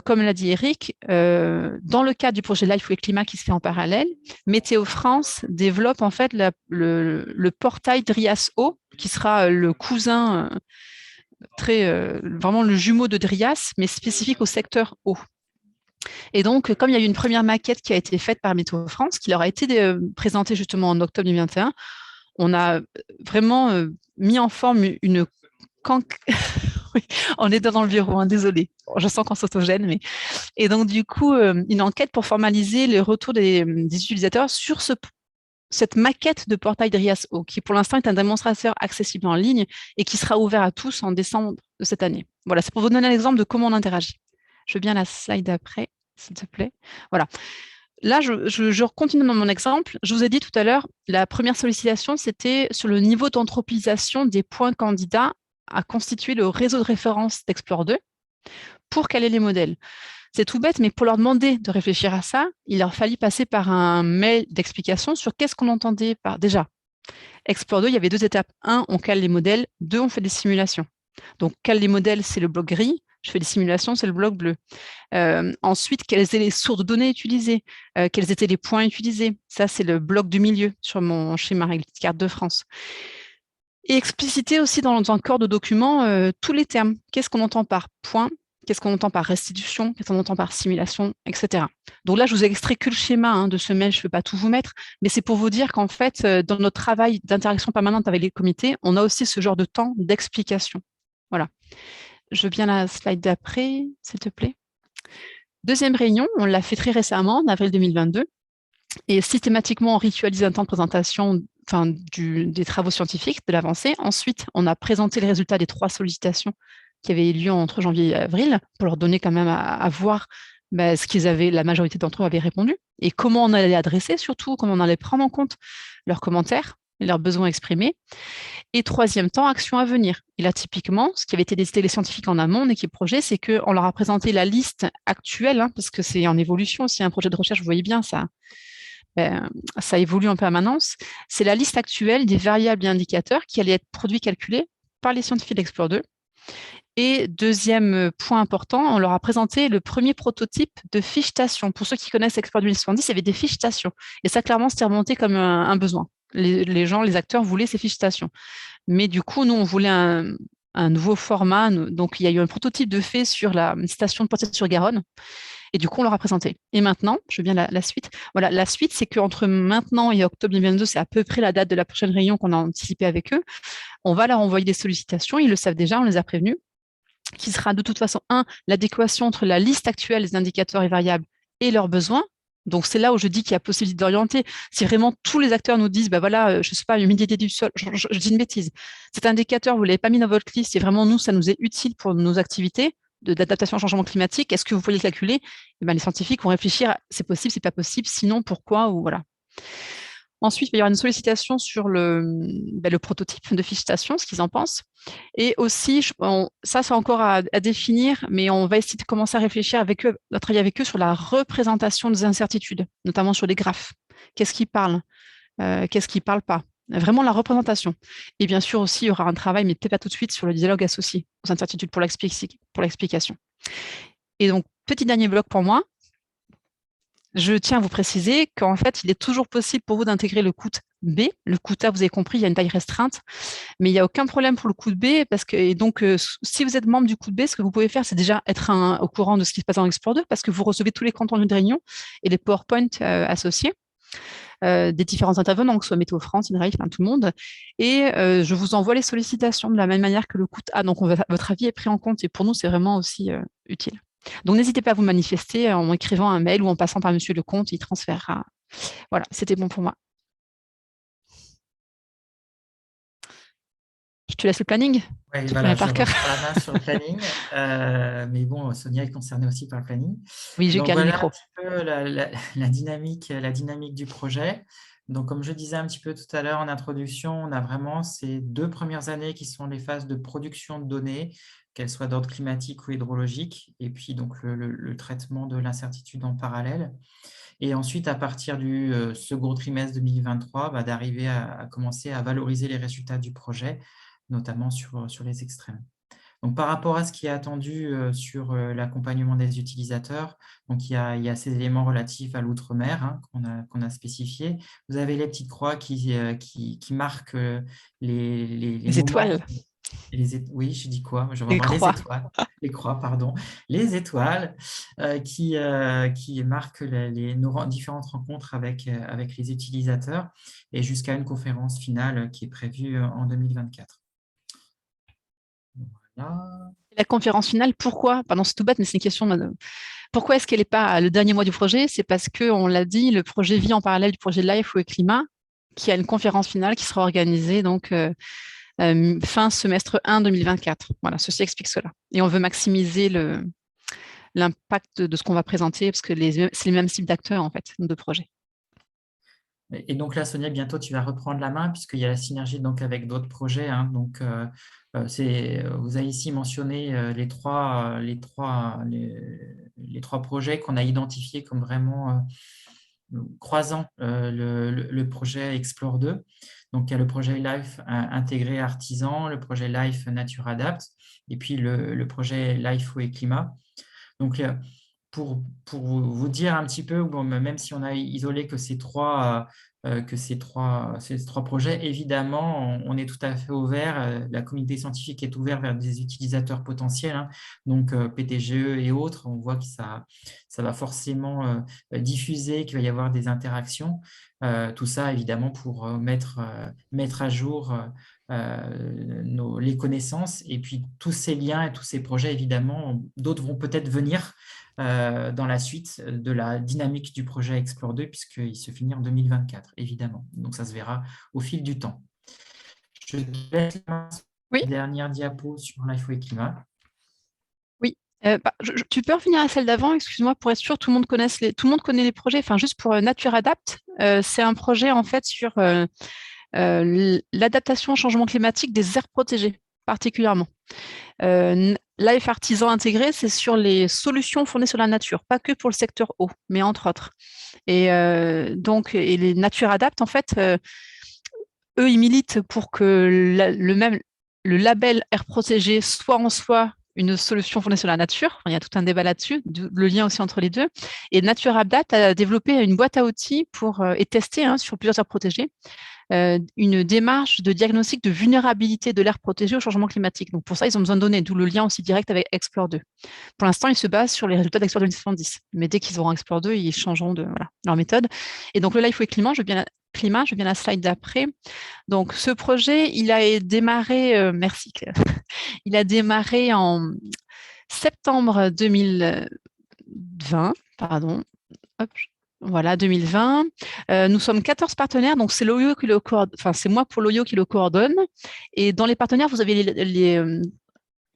comme l'a dit Eric, dans le cadre du projet Life et Climat qui se fait en parallèle, Météo France développe en fait le portail DRIAS-O, qui sera le cousin vraiment le jumeau de DRIAS, mais spécifique au secteur eau. Et donc, comme il y a eu une première maquette qui a été faite par Météo France, qui leur a été présentée justement en octobre 2021, on a vraiment mis en forme une oui, on est dans le bureau, hein, désolé. Je sens qu'on s'autogène. Et donc, du coup, une enquête pour formaliser les retours des utilisateurs sur cette maquette de portail DRIAS-O, qui pour l'instant est un démonstrateur accessible en ligne et qui sera ouvert à tous en décembre de cette année. Voilà, c'est pour vous donner un exemple de comment on interagit. Je veux bien la slide d'après, s'il te plaît. Voilà. Là, je continue dans mon exemple. Je vous ai dit tout à l'heure, la première sollicitation, c'était sur le niveau d'anthropisation des points candidats à constituer le réseau de référence d'Explore 2 pour caler les modèles. C'est tout bête, mais pour leur demander de réfléchir à ça, il leur fallut passer par un mail d'explication sur qu'est-ce qu'on entendait par… Déjà, Explore 2, il y avait 2 étapes. 1, on cale les modèles. 2, on fait des simulations. Donc, cale les modèles, c'est le bloc gris. Je fais des simulations, c'est le bloc bleu. Ensuite, quelles étaient les sources de données utilisées, quels étaient les points utilisés. Ça, c'est le bloc du milieu sur mon schéma règle de carte de France. Et expliciter aussi dans un corps de document tous les termes. Qu'est-ce qu'on entend par point, qu'est-ce qu'on entend par restitution, qu'est-ce qu'on entend par simulation, etc. Donc là, je vous ai extrait que le schéma de ce mail, je ne peux pas tout vous mettre, mais c'est pour vous dire qu'en fait, dans notre travail d'interaction permanente avec les comités, on a aussi ce genre de temps d'explication. Voilà. Je veux bien la slide d'après, s'il te plaît. Deuxième réunion, on l'a fait très récemment, en avril 2022, et systématiquement, on ritualise un temps de présentation des travaux scientifiques, de l'avancée. Ensuite, on a présenté les résultats des 3 sollicitations qui avaient eu lieu entre janvier et avril, pour leur donner quand même à voir ce qu'ils avaient, la majorité d'entre eux avaient répondu, et comment on allait adresser surtout, comment on allait prendre en compte leurs commentaires et leurs besoins exprimés. Et troisième temps, action à venir. Et là, typiquement, ce qui avait été décidé les scientifiques en amont, en équipe projet, c'est qu'on leur a présenté la liste actuelle, parce que c'est en évolution, si un projet de recherche, vous voyez bien, ça évolue en permanence. C'est la liste actuelle des variables et indicateurs qui allaient être produits, calculés par les scientifiques d'Explore 2. Et deuxième point important, on leur a présenté le premier prototype de fiche station. Pour ceux qui connaissent Export 2070, il y avait des fiches stations. Et ça, clairement, c'était remonté comme un besoin. Les acteurs voulaient ces fiches stations. Mais du coup, nous, on voulait un nouveau format. Donc, il y a eu un prototype de fait sur la station de Poitiers-sur-Garonne. Et du coup, on leur a présenté. Et maintenant, je veux bien la suite. Voilà, la suite, c'est qu'entre maintenant et octobre 2022, c'est à peu près la date de la prochaine réunion qu'on a anticipée avec eux. On va leur envoyer des sollicitations. Ils le savent déjà, on les a prévenus. Qui sera de toute façon, l'adéquation entre la liste actuelle des indicateurs et variables et leurs besoins. Donc, c'est là où je dis qu'il y a possibilité d'orienter. Si vraiment tous les acteurs nous disent, voilà, je ne sais pas, l'humidité du sol, je dis une bêtise. Cet indicateur, vous ne l'avez pas mis dans votre liste, et vraiment, nous, ça nous est utile pour nos activités d'adaptation au changement climatique. Est-ce que vous pouvez le calculer? Les scientifiques vont réfléchir, c'est possible, c'est pas possible, sinon pourquoi, ou voilà. Ensuite, il va y avoir une sollicitation sur le prototype de fiche station, ce qu'ils en pensent. Et aussi, ça c'est encore à définir, mais on va essayer de commencer à réfléchir avec eux, à travailler avec eux sur la représentation des incertitudes, notamment sur les graphes. Qu'est-ce qui parle qu'est-ce qui ne parle pas? Vraiment la représentation. Et bien sûr aussi, il y aura un travail, mais peut-être pas tout de suite, sur le dialogue associé aux incertitudes pour l'explication. Et donc, petit dernier bloc pour moi. Je tiens à vous préciser qu'en fait, il est toujours possible pour vous d'intégrer le coût B. Le coût A, vous avez compris, il y a une taille restreinte, mais il n'y a aucun problème pour le coût B, parce que, et donc, si vous êtes membre du coût B, ce que vous pouvez faire, c'est déjà être au courant de ce qui se passe dans Explore 2, parce que vous recevez tous les comptes rendus de réunion et les PowerPoint associés des différents intervenants, que ce soit Météo France, INRAE, enfin, tout le monde. Et je vous envoie les sollicitations de la même manière que le coût A. Donc, votre avis est pris en compte, et pour nous, c'est vraiment aussi utile. Donc, n'hésitez pas à vous manifester en écrivant un mail ou en passant par Monsieur Lecomte, il transférera. Voilà, c'était bon pour moi. Je te laisse le planning.
Oui, voilà, je reprends la main sur le planning. Mais bon, Sonia est concernée aussi par le planning.
Oui, j'ai calé le micro.
Un petit peu la dynamique du projet. Donc, comme je disais un petit peu tout à l'heure en introduction, on a vraiment ces 2 premières années qui sont les phases de production de données, qu'elles soient d'ordre climatique ou hydrologique, et puis donc le traitement de l'incertitude en parallèle. Et ensuite, à partir du second trimestre 2023, d'arriver à commencer à valoriser les résultats du projet, notamment sur les extrêmes. Donc, par rapport à ce qui est attendu sur l'accompagnement des utilisateurs, donc il y a ces éléments relatifs à l'outre-mer qu'on a spécifiés. Vous avez les petites croix qui marquent les
étoiles.
Oui, je dis quoi? Je
les croix.
Les étoiles. Les croix, pardon. Les étoiles qui marquent nos différentes rencontres avec les utilisateurs et jusqu'à une conférence finale qui est prévue en 2024. Voilà.
La conférence finale, pourquoi? Pardon, c'est tout bête, mais c'est une question. Pourquoi est-ce qu'elle n'est pas le dernier mois du projet? C'est parce qu'on l'a dit, le projet vit en parallèle du projet Life et Climat, qui a une conférence finale qui sera organisée donc fin semestre 1 2024. Voilà, ceci explique cela. Et on veut maximiser l'impact de ce qu'on va présenter, parce que c'est les mêmes types d'acteurs, en fait, de projets.
Et donc là, Sonia, bientôt, tu vas reprendre la main, puisqu'il y a la synergie donc, avec d'autres projets. Donc, vous avez ici mentionné les trois projets qu'on a identifiés comme vraiment croisant le projet Explore 2. Donc, il y a le projet Life intégré artisan, le projet Life Nature Adapt, et puis le projet Life Eau et Climat. Donc, pour vous dire un petit peu, bon, même si on a isolé que ces trois projets, évidemment, on est tout à fait ouvert. La communauté scientifique est ouverte vers des utilisateurs potentiels, donc PTGE et autres. On voit que ça va forcément diffuser, qu'il va y avoir des interactions. Tout ça, évidemment, pour mettre à jour les connaissances et puis tous ces liens et tous ces projets, évidemment, d'autres vont peut-être venir dans la suite de la dynamique du projet Explore 2 puisqu'il se finit en 2024, évidemment. Donc, ça se verra au fil du temps. Je te laisse la dernière diapo sur Life et Climat.
Oui. Tu peux revenir à celle d'avant, excuse-moi, pour être sûr, tout le monde connaît les projets. Enfin, juste pour Nature Adapt, c'est un projet en fait sur l'adaptation au changement climatique des aires protégées, particulièrement. Life Artisan intégré, c'est sur les solutions fournies sur la nature, pas que pour le secteur eau, mais entre autres. Et les Nature Adapt, en fait, eux, ils militent pour que le label aire protégée soit en soi une solution fournie sur la nature. Enfin, il y a tout un débat là-dessus, le lien aussi entre les deux. Et Nature Adapt a développé une boîte à outils et testé sur plusieurs aires protégées une démarche de diagnostic de vulnérabilité de l'aire protégée au changement climatique. Donc, pour ça, ils ont besoin de données, d'où le lien aussi direct avec Explore 2. Pour l'instant, ils se basent sur les résultats d'Explore 2070. Mais dès qu'ils auront Explore 2, ils changeront leur méthode. Et donc, le Life et Climat, je viens à la slide d'après. Donc, ce projet, il a démarré, merci Claire, il a démarré en septembre 2020, pardon. Hop, voilà, 2020. Nous sommes 14 partenaires, donc c'est l'OIO qui le coordonne, enfin c'est moi pour l'OIO qui le coordonne. Et dans les partenaires, vous avez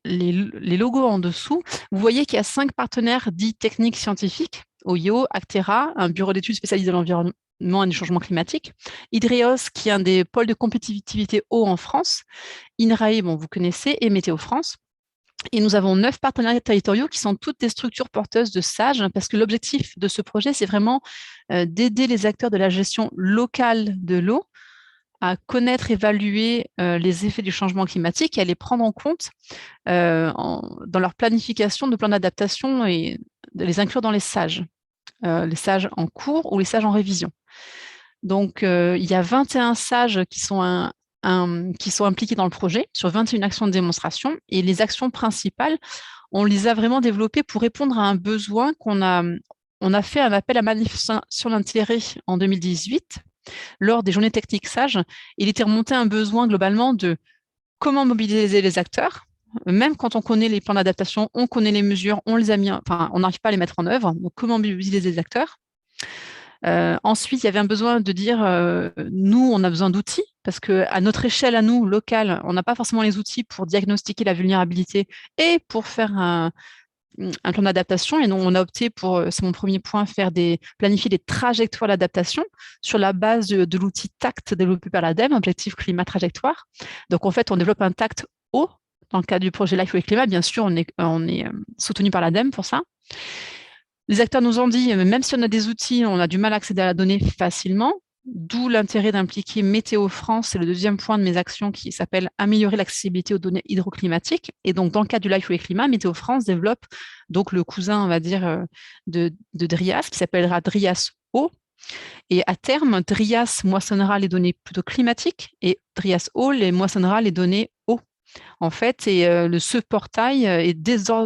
les logos en dessous. Vous voyez qu'il y a 5 partenaires dits techniques scientifiques, OIO, Actera, un bureau d'études spécialisé dans l'environnement, du changement climatique, Hydreos, qui est un des pôles de compétitivité eau en France, INRAE, bon, vous connaissez, et Météo France. Et nous avons 9 partenariats territoriaux qui sont toutes des structures porteuses de sages, parce que l'objectif de ce projet, c'est vraiment d'aider les acteurs de la gestion locale de l'eau à connaître, évaluer les effets du changement climatique et à les prendre en compte dans leur planification de plans d'adaptation et de les inclure dans les sages en cours ou les sages en révision. Donc, il y a 21 sages qui sont impliqués dans le projet sur 21 actions de démonstration. Et les actions principales, on les a vraiment développées pour répondre à un besoin qu'on a. On a fait un appel à manifestation d'intérêt en 2018 lors des journées techniques sages. Il était remonté un besoin globalement de comment mobiliser les acteurs. Même quand on connaît les plans d'adaptation, on connaît les mesures, on les a mis, enfin, on n'arrive pas à les mettre en œuvre. Donc, comment mobiliser les acteurs? Ensuite, il y avait un besoin de dire, nous, on a besoin d'outils, parce qu'à notre échelle, à nous, locale, on n'a pas forcément les outils pour diagnostiquer la vulnérabilité et pour faire un plan d'adaptation. Et donc, on a opté pour, c'est mon premier point, planifier des trajectoires d'adaptation sur la base de l'outil TACT développé par l'ADEME, Objectif Climat Trajectoire. Donc, en fait, on développe un TACT haut dans le cadre du projet Life with Climat. Bien sûr, on est soutenu par l'ADEME pour ça. Les acteurs nous ont dit, même si on a des outils, on a du mal à accéder à la donnée facilement, d'où l'intérêt d'impliquer Météo France. C'est le deuxième point de mes actions qui s'appelle améliorer l'accessibilité aux données hydroclimatiques. Et donc, dans le cadre du Life with Climat, Météo France développe donc le cousin, on va dire, de DRIAS, qui s'appellera DRIAS Eau. Et à terme, DRIAS moissonnera les données plutôt climatiques et DRIAS Eau les moissonnera les données eau. En fait, et ce portail est déjà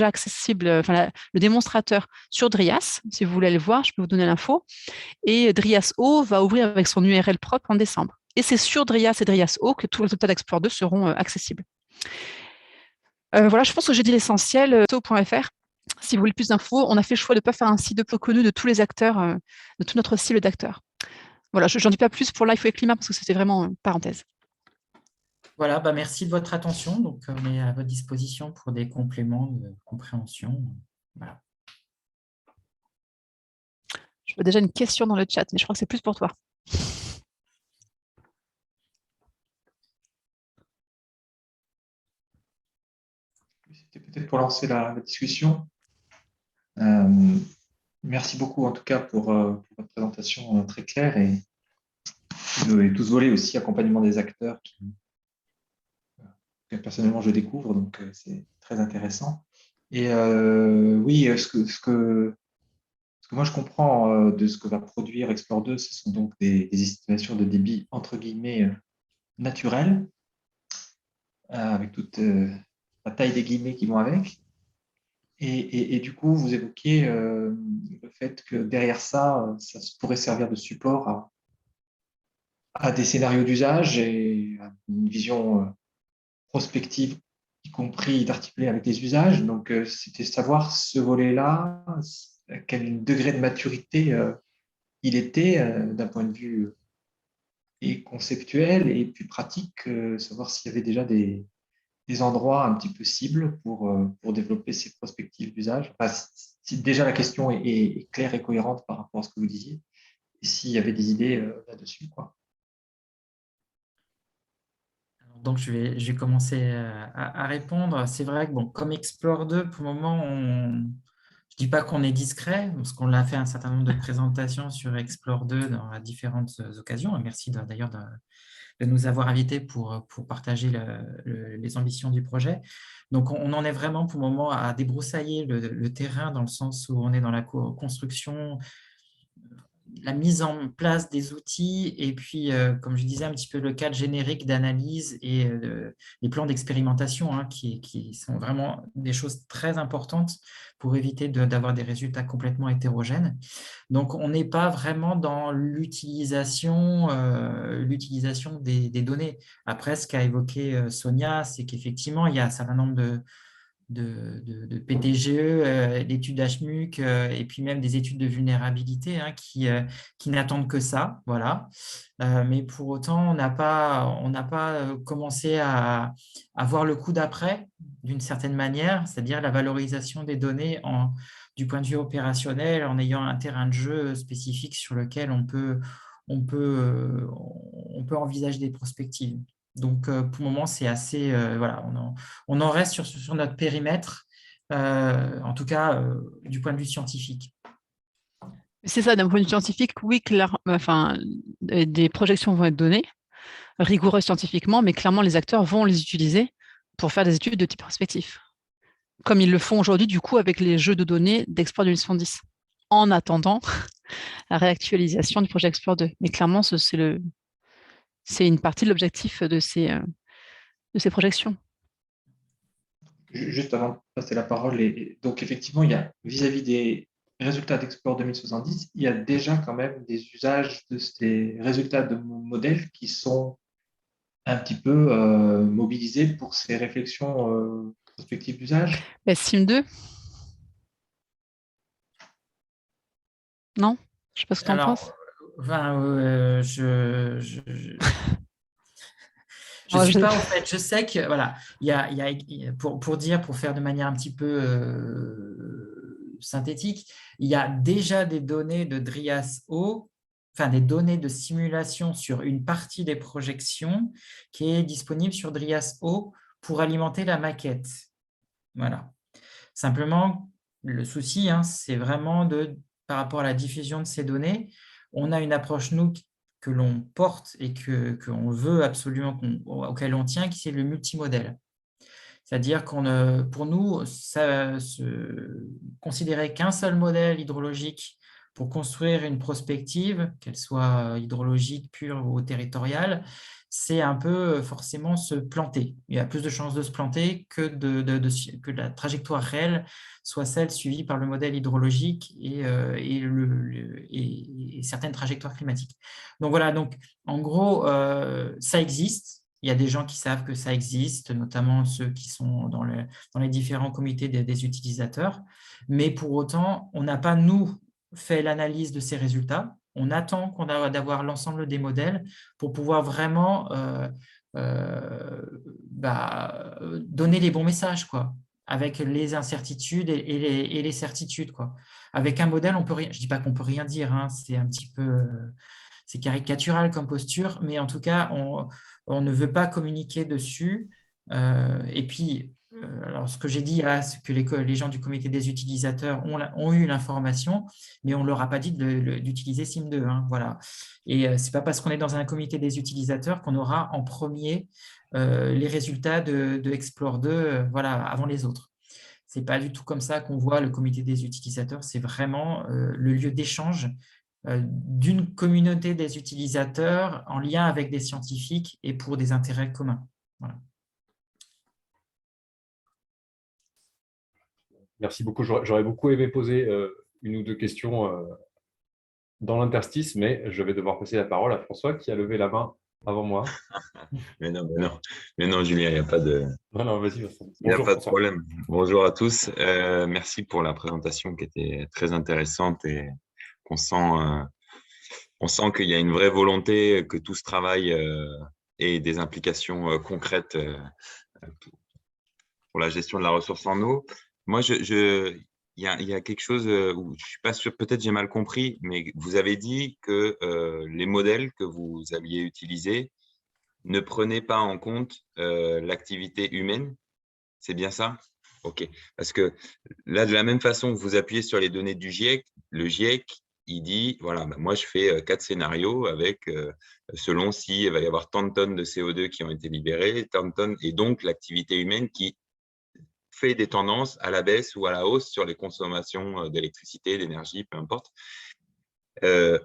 accessible, le démonstrateur sur DRIAS, si vous voulez aller le voir, je peux vous donner l'info. Et DRIAS Eau va ouvrir avec son URL propre en décembre. Et c'est sur DRIAS et DRIAS Eau que tous les résultats d'Explore 2 seront accessibles. Voilà, je pense que j'ai dit l'essentiel. Météo.fr. Si vous voulez plus d'infos, on a fait le choix de ne pas faire un site de peu connu de tous les acteurs, de tout notre cible d'acteurs. Voilà, je n'en dis pas plus pour Life with Climat parce que c'était vraiment une parenthèse.
Voilà, merci de votre attention. Donc, on est à votre disposition pour des compléments de compréhension. Voilà.
Je vois déjà une question dans le chat, mais je crois que c'est plus pour toi.
C'était peut-être pour lancer la discussion. Merci beaucoup en tout cas pour votre présentation très claire et tout ce volet aussi accompagnement des acteurs que personnellement je découvre, donc c'est très intéressant. Et oui, ce que moi je comprends de ce que va produire Explore 2, ce sont donc des estimations de débit entre guillemets naturelles, avec toute la taille des guillemets qui vont avec. Et du coup, vous évoquez le fait que derrière ça, ça pourrait servir de support à des scénarios d'usage et à une vision prospective, y compris d'articuler avec les usages. Donc, c'était savoir ce volet-là, à quel degré de maturité il était d'un point de vue et conceptuel et puis pratique, savoir s'il y avait déjà des endroits un petit peu cibles pour développer ces perspectives d'usage. Enfin, si déjà la question est claire et cohérente par rapport à ce que vous disiez, et s'il y avait des idées là-dessus, quoi.
Donc, je vais commencer à répondre. C'est vrai que, comme Explore 2, pour le moment, je ne dis pas qu'on est discret, parce qu'on a fait un certain nombre de présentations sur Explore 2 dans différentes occasions. Et merci d'ailleurs de nous avoir invités pour partager les ambitions du projet. Donc, on en est vraiment pour le moment à débroussailler le terrain dans le sens où on est dans la construction, la mise en place des outils et puis, comme je disais, un petit peu le cadre générique d'analyse et les plans d'expérimentation qui sont vraiment des choses très importantes pour éviter d'avoir des résultats complètement hétérogènes. Donc, on n'est pas vraiment dans l'utilisation des données. Après, ce qu'a évoqué Sonia, c'est qu'effectivement, il y a un certain nombre de PTGE, d'études HMUC et puis même des études de vulnérabilité qui n'attendent que ça. Voilà. Mais pour autant, on n'a pas commencé à voir le coup d'après d'une certaine manière, c'est-à-dire la valorisation des données du point de vue opérationnel en ayant un terrain de jeu spécifique sur lequel on peut envisager des prospectives. Donc, pour le moment, c'est assez… voilà, on en reste sur notre périmètre, en tout cas, du point de vue scientifique.
C'est ça, d'un point de vue scientifique, oui, enfin, des projections vont être données, rigoureuses scientifiquement, mais clairement, les acteurs vont les utiliser pour faire des études de type prospectif, comme ils le font aujourd'hui, du coup, avec les jeux de données d'Explore 2010, en attendant la réactualisation du projet Explore 2. Mais clairement, c'est une partie de l'objectif de ces projections.
Juste avant de passer la parole, donc effectivement, il y a vis-à-vis des résultats d'Explore 2070, il y a déjà quand même des usages de ces résultats de modèles qui sont un petit peu mobilisés pour ces réflexions prospectives d'usage.
SIM 2 Non? Je ne sais pas ce que tu en penses.
Enfin, je suis pas, en fait, je sais que, voilà, pour faire de manière un petit peu synthétique, il y a déjà des données de DRIAS-O, enfin des données de simulation sur une partie des projections qui est disponible sur DRIAS-O pour alimenter la maquette. Voilà. Simplement, le souci, c'est vraiment par rapport à la diffusion de ces données, on a une approche, nous, que l'on porte et qu'on veut absolument, auquel on tient, qui c'est le multimodèle. C'est-à-dire pour nous, considérer qu'un seul modèle hydrologique pour construire une prospective, qu'elle soit hydrologique, pure ou territoriale, c'est un peu forcément se planter. Il y a plus de chances de se planter que la trajectoire réelle soit celle suivie par le modèle hydrologique et certaines trajectoires climatiques. Donc voilà, donc en gros, ça existe. Il y a des gens qui savent que ça existe, notamment ceux qui sont dans les différents comités des utilisateurs. Mais pour autant, on n'a pas, nous, fait l'analyse de ces résultats. On attend d'avoir l'ensemble des modèles pour pouvoir vraiment donner les bons messages, quoi, avec les incertitudes et les certitudes, quoi. Avec un modèle, on peut rien, je ne dis pas qu'on ne peut rien dire, c'est un petit peu… c'est caricatural comme posture, mais en tout cas, on ne veut pas communiquer dessus. Et puis, alors ce que j'ai dit, c'est que les gens du comité des utilisateurs ont eu l'information, mais on ne leur a pas dit d'utiliser SIM2. Voilà. Et ce n'est pas parce qu'on est dans un comité des utilisateurs qu'on aura en premier les résultats de Explore 2 voilà, avant les autres. Ce n'est pas du tout comme ça qu'on voit le comité des utilisateurs, c'est vraiment le lieu d'échange d'une communauté des utilisateurs en lien avec des scientifiques et pour des intérêts communs. Voilà.
Merci beaucoup. J'aurais beaucoup aimé poser une ou deux questions dans l'interstice, mais je vais devoir passer la parole à François qui a levé la main avant moi.
Mais non, Julien, il n'y a pas de…
Non, vas-y, Vincent.
Il n'y a
Bonjour,
pas de
François.
problème. Bonjour à tous. Merci pour la présentation qui était très intéressante et on sent qu'il y a une vraie volonté, que tout ce travail ait des implications concrètes pour la gestion de la ressource en eau. Moi, il y a quelque chose où je ne suis pas sûr, peut-être j'ai mal compris, mais vous avez dit que les modèles que vous aviez utilisés ne prenaient pas en compte l'activité humaine. C'est bien ça? OK. Parce que là, de la même façon que vous appuyez sur les données du GIEC, le GIEC, il dit, voilà, moi, je fais 4 scénarios avec, selon s'il va y avoir tant de tonnes de CO2 qui ont été libérées, tant de tonnes, et donc l'activité humaine qui fait des tendances à la baisse ou à la hausse sur les consommations d'électricité, d'énergie, peu importe.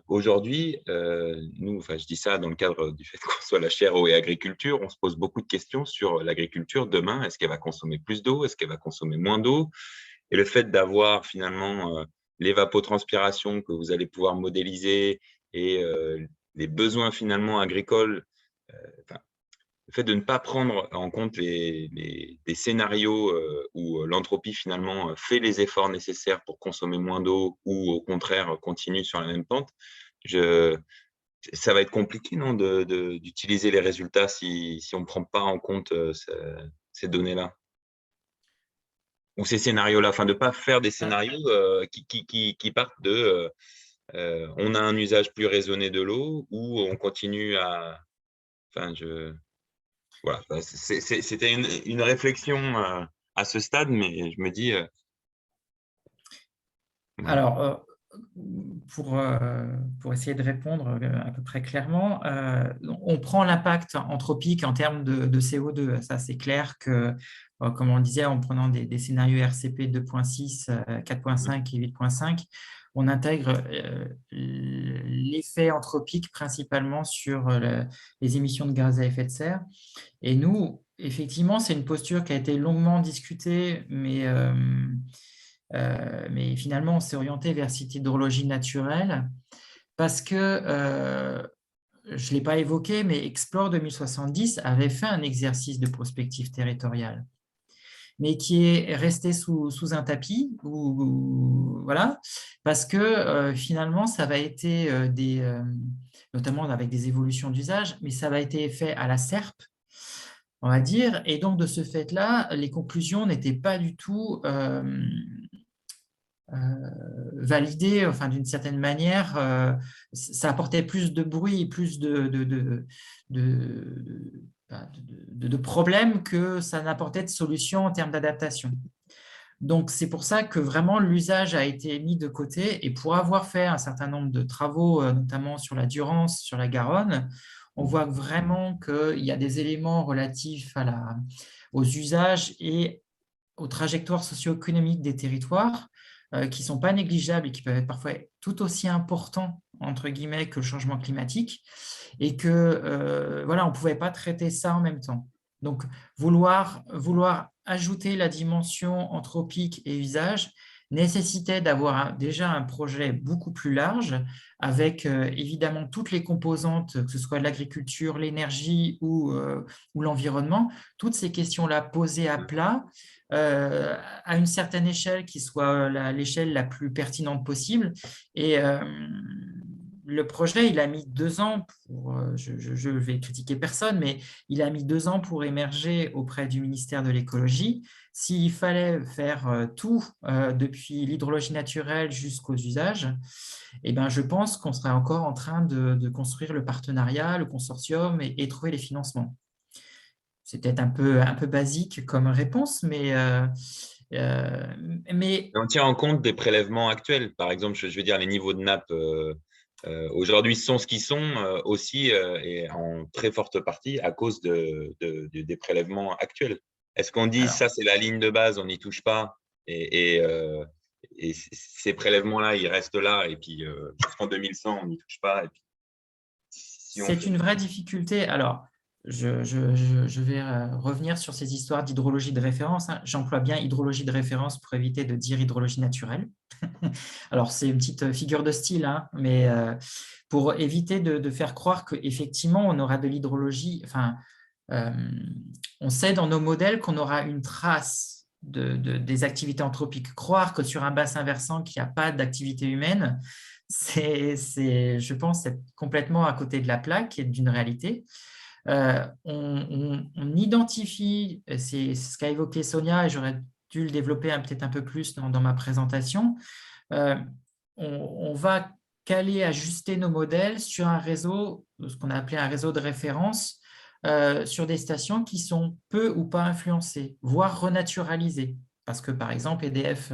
Aujourd'hui, nous, je dis ça dans le cadre du fait qu'on soit la chaire eau et agriculture, on se pose beaucoup de questions sur l'agriculture demain. Est-ce qu'elle va consommer plus d'eau? Est-ce qu'elle va consommer moins d'eau? Et le fait d'avoir finalement l'évapotranspiration que vous allez pouvoir modéliser et les besoins finalement agricoles, le fait de ne pas prendre en compte des scénarios où l'entropie finalement fait les efforts nécessaires pour consommer moins d'eau ou au contraire continue sur la même pente, ça va être compliqué non, d'utiliser les résultats si on ne prend pas en compte ces données-là. ou ces scénarios-là, enfin de ne pas faire des scénarios qui partent de on a un usage plus raisonné de l'eau ou on continue à… Enfin, voilà, c'était une réflexion à ce stade, mais je me dis… voilà.
Alors, pour essayer de répondre à peu près clairement, on prend l'impact anthropique en termes de CO2. Ça, c'est clair que, comme on le disait, en prenant des scénarios RCP 2.6, 4.5 et 8.5, on intègre l'effet anthropique principalement sur les émissions de gaz à effet de serre. Et nous, effectivement, c'est une posture qui a été longuement discutée, mais finalement, on s'est orienté vers cette hydrologie naturelle parce que, je ne l'ai pas évoqué, mais Explore 2070 avait fait un exercice de prospective territoriale, mais qui est resté sous un tapis, voilà, parce que finalement, ça va été notamment avec des évolutions d'usage, mais ça va été fait à la serpe, on va dire, et donc de ce fait-là, les conclusions n'étaient pas du tout validé, enfin d'une certaine manière, ça apportait plus de bruit et plus de problèmes que ça n'apportait de solutions en termes d'adaptation. Donc, c'est pour ça que vraiment l'usage a été mis de côté et pour avoir fait un certain nombre de travaux, notamment sur la Durance, sur la Garonne, on voit vraiment qu'il y a des éléments relatifs aux usages et aux trajectoires socio-économiques des territoires qui ne sont pas négligeables et qui peuvent être parfois tout aussi importants, entre guillemets, que le changement climatique, et que voilà, on ne pouvait pas traiter ça en même temps. Donc, vouloir ajouter la dimension anthropique et usage nécessitait d'avoir déjà un projet beaucoup plus large, avec évidemment toutes les composantes, que ce soit l'agriculture, l'énergie ou l'environnement, toutes ces questions-là posées à plat, à une certaine échelle qui soit l'échelle la plus pertinente possible. Et le projet, il a mis 2 ans pour, je vais critiquer personne, mais il a mis 2 ans pour émerger auprès du ministère de l'écologie. S'il fallait faire tout depuis l'hydrologie naturelle jusqu'aux usages, eh ben, je pense qu'on serait encore en train de construire le partenariat, le consortium et trouver les financements. C'est peut-être un peu basique comme réponse, mais
Et on tient en compte des prélèvements actuels. Par exemple, je veux dire, les niveaux de nappe aujourd'hui sont ce qu'ils sont aussi et en très forte partie à cause des prélèvements actuels. Est-ce qu'on dit ça, c'est la ligne de base, on n'y touche pas et ces prélèvements-là, ils restent là et puis jusqu'en 2100, on n'y touche pas. Et puis,
c'est une vraie difficulté. Alors, je vais revenir sur ces histoires d'hydrologie de référence. J'emploie bien hydrologie de référence pour éviter de dire hydrologie naturelle. Alors, c'est une petite figure de style, mais pour éviter de faire croire qu'effectivement, on aura de l'hydrologie. Enfin, on sait dans nos modèles qu'on aura une trace des activités anthropiques. Croire que sur un bassin versant, qu'il n'y a pas d'activité humaine, je pense, être complètement à côté de la plaque et d'une réalité. On identifie, c'est ce qu'a évoqué Sonia, et j'aurais dû le développer peut-être un peu plus dans ma présentation, on va caler, ajuster nos modèles sur un réseau, ce qu'on a appelé un réseau de référence, sur des stations qui sont peu ou pas influencées, voire renaturalisées. Parce que, par exemple, EDF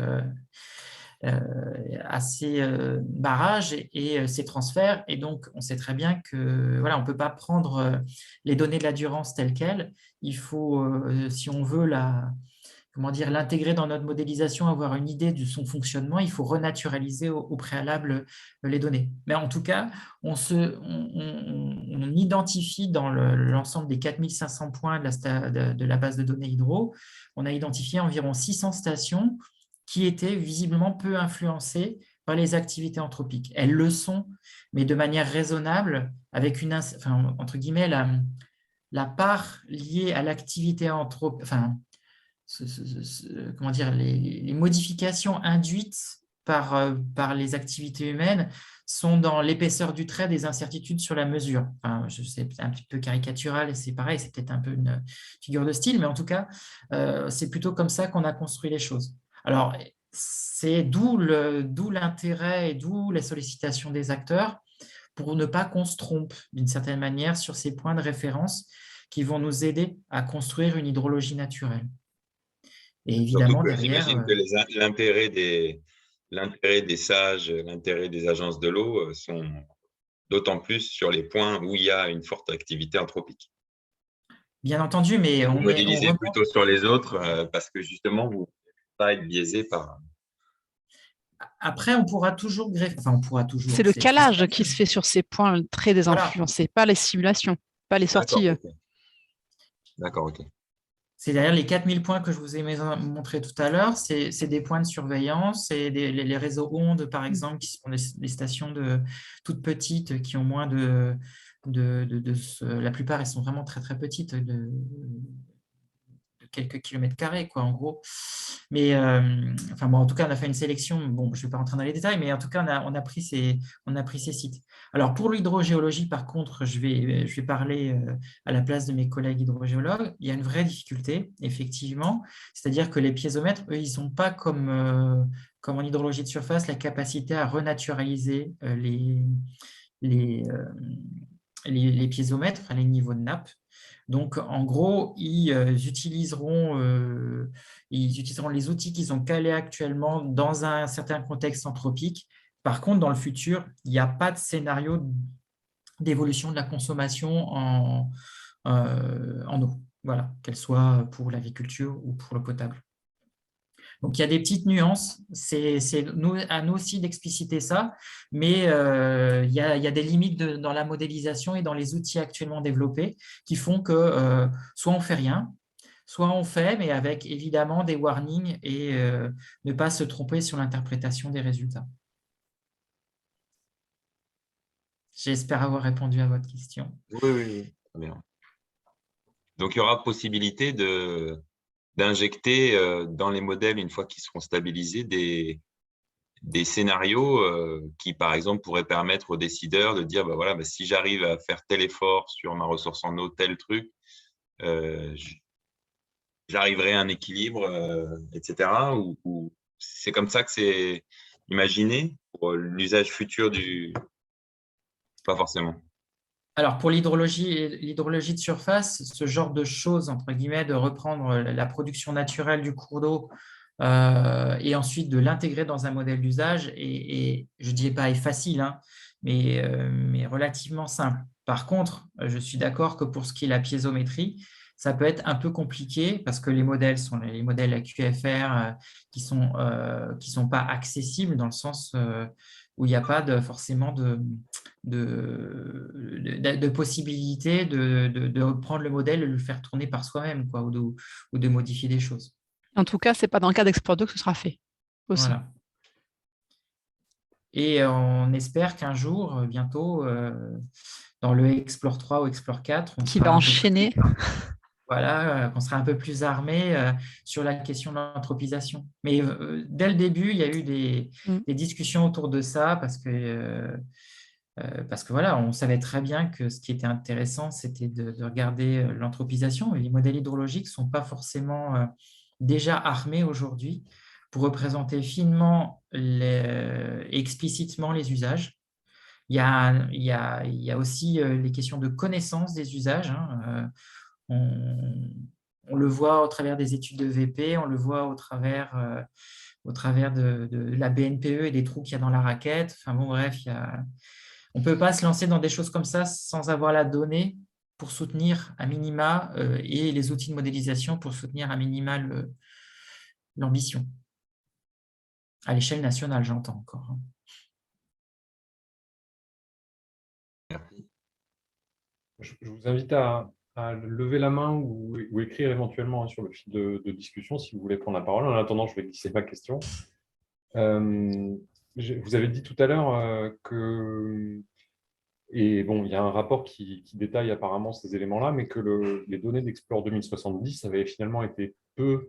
à ces barrages et ces transferts. Et donc, on sait très bien que voilà, on ne peut pas prendre les données de la Durance telles quelles. Il faut, si on veut l'intégrer dans notre modélisation, avoir une idée de son fonctionnement, il faut renaturaliser au préalable les données. Mais en tout cas, on identifie dans l'ensemble des 4500 points de la base de données hydro, on a identifié environ 600 stations qui étaient visiblement peu influencées par les activités anthropiques. Elles le sont, mais de manière raisonnable, avec entre guillemets, la part liée à l'activité anthropique, comment dire, les modifications induites par les activités humaines sont dans l'épaisseur du trait des incertitudes sur la mesure. Enfin, je sais, c'est un petit peu caricatural et c'est pareil, c'est peut-être un peu une figure de style, mais en tout cas, c'est plutôt comme ça qu'on a construit les choses. Alors, c'est d'où l'intérêt et d'où la sollicitation des acteurs pour ne pas qu'on se trompe d'une certaine manière sur ces points de référence qui vont nous aider à construire une hydrologie naturelle. Et
Surtout
évidemment,
que
derrière…
j'imagine que l'intérêt des sages, l'intérêt des agences de l'eau sont d'autant plus sur les points où il y a une forte activité anthropique.
Bien entendu, mais
Vous
on
modélisez
remonte…
plutôt sur les autres parce que justement, vous ne pouvez pas être biaisé par…
Après, on pourra toujours greffer… Enfin, on pourra toujours…
C'est le calage qui se fait sur ces points très désinfluencés, pas les simulations, pas les sorties.
D'accord, ok.
C'est derrière les 4000 points que je vous ai montrés tout à l'heure, c'est des points de surveillance, c'est les réseaux ondes, par exemple, qui sont des stations toutes petites, qui ont moins la plupart, elles sont vraiment très, très petites, de quelques kilomètres carrés, quoi, en gros. Mais enfin, bon, en tout cas, on a fait une sélection. Bon, je ne vais pas rentrer dans les détails, mais en tout cas, on a pris ces sites. Alors, pour l'hydrogéologie, par contre, je vais parler à la place de mes collègues hydrogéologues. Il y a une vraie difficulté, effectivement. C'est-à-dire que les piézomètres, eux, ils n'ont pas comme en hydrologie de surface la capacité à renaturaliser les piézomètres, enfin, les niveaux de nappe. Donc, en gros, ils utiliseront les outils qu'ils ont calés actuellement dans un certain contexte anthropique. Par contre, dans le futur, il n'y a pas de scénario d'évolution de la consommation en eau, voilà, qu'elle soit pour l'agriculture ou pour l'eau potable. Donc, il y a des petites nuances. C'est à nous aussi d'expliciter ça, mais il y a des limites dans la modélisation et dans les outils actuellement développés qui font que soit on ne fait rien, soit on fait, mais avec évidemment des warnings et ne pas se tromper sur l'interprétation des résultats. J'espère avoir répondu à votre question.
Oui, très bien. Donc, il y aura possibilité d'injecter dans les modèles, une fois qu'ils seront stabilisés, des scénarios qui, par exemple, pourraient permettre aux décideurs de dire, bah voilà, bah, si j'arrive à faire tel effort sur ma ressource en eau, tel truc, j'arriverai à un équilibre, etc. Ou c'est comme ça que c'est imaginé pour l'usage futur du… Pas forcément.
Alors, pour l'hydrologie de surface, ce genre de choses, entre guillemets, de reprendre la production naturelle du cours d'eau et ensuite de l'intégrer dans un modèle d'usage, et je ne dis pas est facile, hein, mais relativement simple. Par contre, je suis d'accord que pour ce qui est la piézométrie, ça peut être un peu compliqué parce que les modèles sont les modèles AQFR qui sont pas accessibles dans le sens où il n'y a pas forcément de possibilité de prendre le modèle et le faire tourner par soi-même, quoi, ou de modifier des choses.
En tout cas, ce n'est pas dans le cas d'Explore 2 que ce sera fait aussi.
Voilà. Et on espère qu'un jour, bientôt, dans le Explore 3 ou Explore 4, on
qui
sera
va enchaîner.
Voilà, qu'on sera un peu plus armé sur la question de l'anthropisation. Mais dès le début, il y a eu des discussions autour de ça parce que voilà, on savait très bien que ce qui était intéressant, c'était de regarder l'anthropisation. Les modèles hydrologiques ne sont pas forcément déjà armés aujourd'hui pour représenter finement et explicitement les usages. Il y a aussi les questions de connaissance des usages, hein. On le voit au travers des études de VP, on le voit au travers de la BNPE et des trous qu'il y a dans la raquette. Enfin bon, bref, on ne peut pas se lancer dans des choses comme ça sans avoir la donnée pour soutenir à minima et les outils de modélisation pour soutenir à minima l'ambition. À l'échelle nationale, j'entends encore.
Je vous invite à lever la main ou écrire éventuellement sur le fil de discussion si vous voulez prendre la parole. En attendant, je vais glisser ma question. Vous avez dit tout à l'heure que… Et bon, il y a un rapport qui détaille apparemment ces éléments-là, mais que les données d'Explore 2070 avaient finalement été peu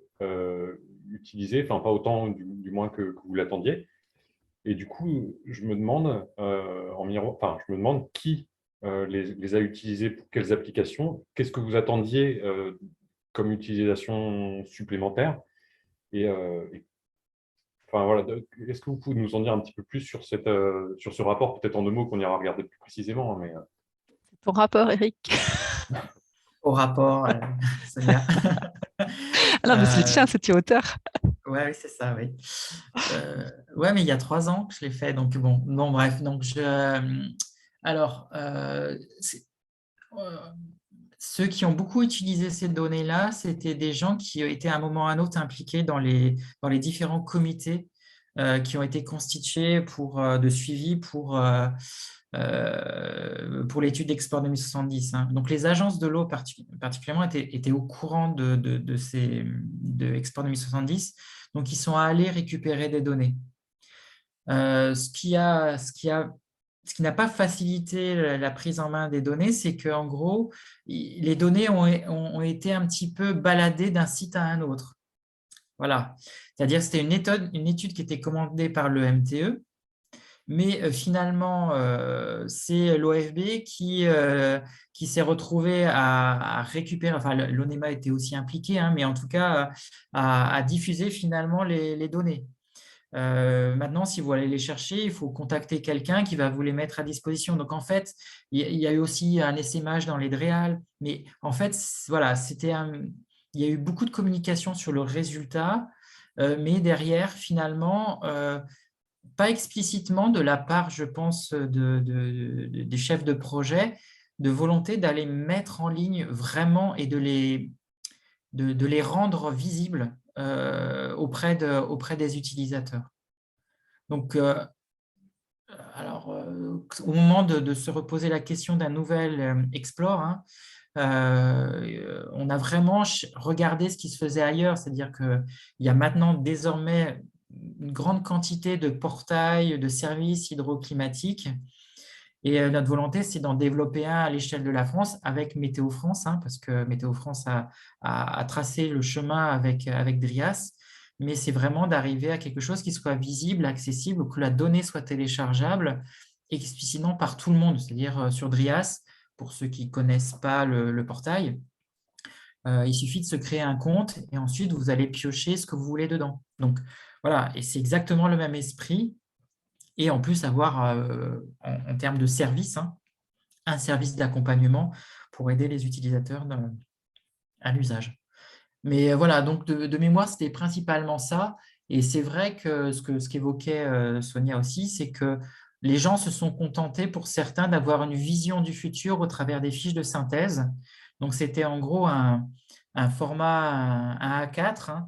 utilisées, enfin pas autant du moins que vous l'attendiez. Et du coup, je me demande, je me demande qui les a utilisés pour quelles applications, qu'est-ce que vous attendiez comme utilisation supplémentaire enfin, voilà, est-ce que vous pouvez nous en dire un petit peu plus sur, sur ce rapport, peut-être en 2 mots qu'on ira regarder plus précisément, hein, mais,
Ton rapport, Eric.
Au rapport, Sonia.
Ah non, mais c'est le
Euh,
tien, c'était auteur.
Ouais, oui, c'est ça, oui. Ouais, mais il y a 3 ans que je l'ai fait, donc bon, bref, donc alors, euh, ceux qui ont beaucoup utilisé ces données-là, c'était des gens qui ont été à un moment ou à un autre impliqués dans les différents comités qui ont été constitués de suivi pour l'étude d'Export 2070, hein. Donc, les agences de l'eau particulièrement étaient au courant de Export 2070. Donc, ils sont allés récupérer des données. Ce qui n'a pas facilité la prise en main des données, c'est qu'en gros, les données ont été un petit peu baladées d'un site à un autre. Voilà. C'est-à-dire que c'était une étude qui était commandée par le MTE, mais finalement, c'est l'OFB qui s'est retrouvé à récupérer, enfin l'ONEMA était aussi impliqué, hein, mais en tout cas à diffuser finalement les données. Maintenant, si vous allez les chercher, il faut contacter quelqu'un qui va vous les mettre à disposition. Donc, en fait, il y a eu aussi un essaimage dans les DREAL. Mais en fait, voilà, il y a eu beaucoup de communication sur le résultat, mais derrière, finalement, pas explicitement de la part, je pense, des chefs de projet, de volonté d'aller mettre en ligne vraiment et de les rendre visibles auprès des utilisateurs. Donc, au moment de se reposer la question d'un nouvel Explore, hein, on a vraiment regardé ce qui se faisait ailleurs, c'est-à-dire qu'il y a maintenant désormais une grande quantité de portails, de services hydroclimatiques. Et notre volonté, c'est d'en développer un à l'échelle de la France avec Météo France, hein, parce que Météo France a tracé le chemin avec DRIAS. Mais c'est vraiment d'arriver à quelque chose qui soit visible, accessible, que la donnée soit téléchargeable explicitement par tout le monde, c'est-à-dire sur DRIAS, pour ceux qui ne connaissent pas le portail. Il suffit de se créer un compte et ensuite, vous allez piocher ce que vous voulez dedans. Donc, voilà, et c'est exactement le même esprit. Et en plus, avoir, en termes de service, hein, un service d'accompagnement pour aider les utilisateurs à l'usage. Mais voilà, donc de mémoire, c'était principalement ça. Et c'est vrai que ce qu'évoquait Sonia aussi, c'est que les gens se sont contentés pour certains d'avoir une vision du futur au travers des fiches de synthèse. Donc, c'était en gros un format, un A4, hein,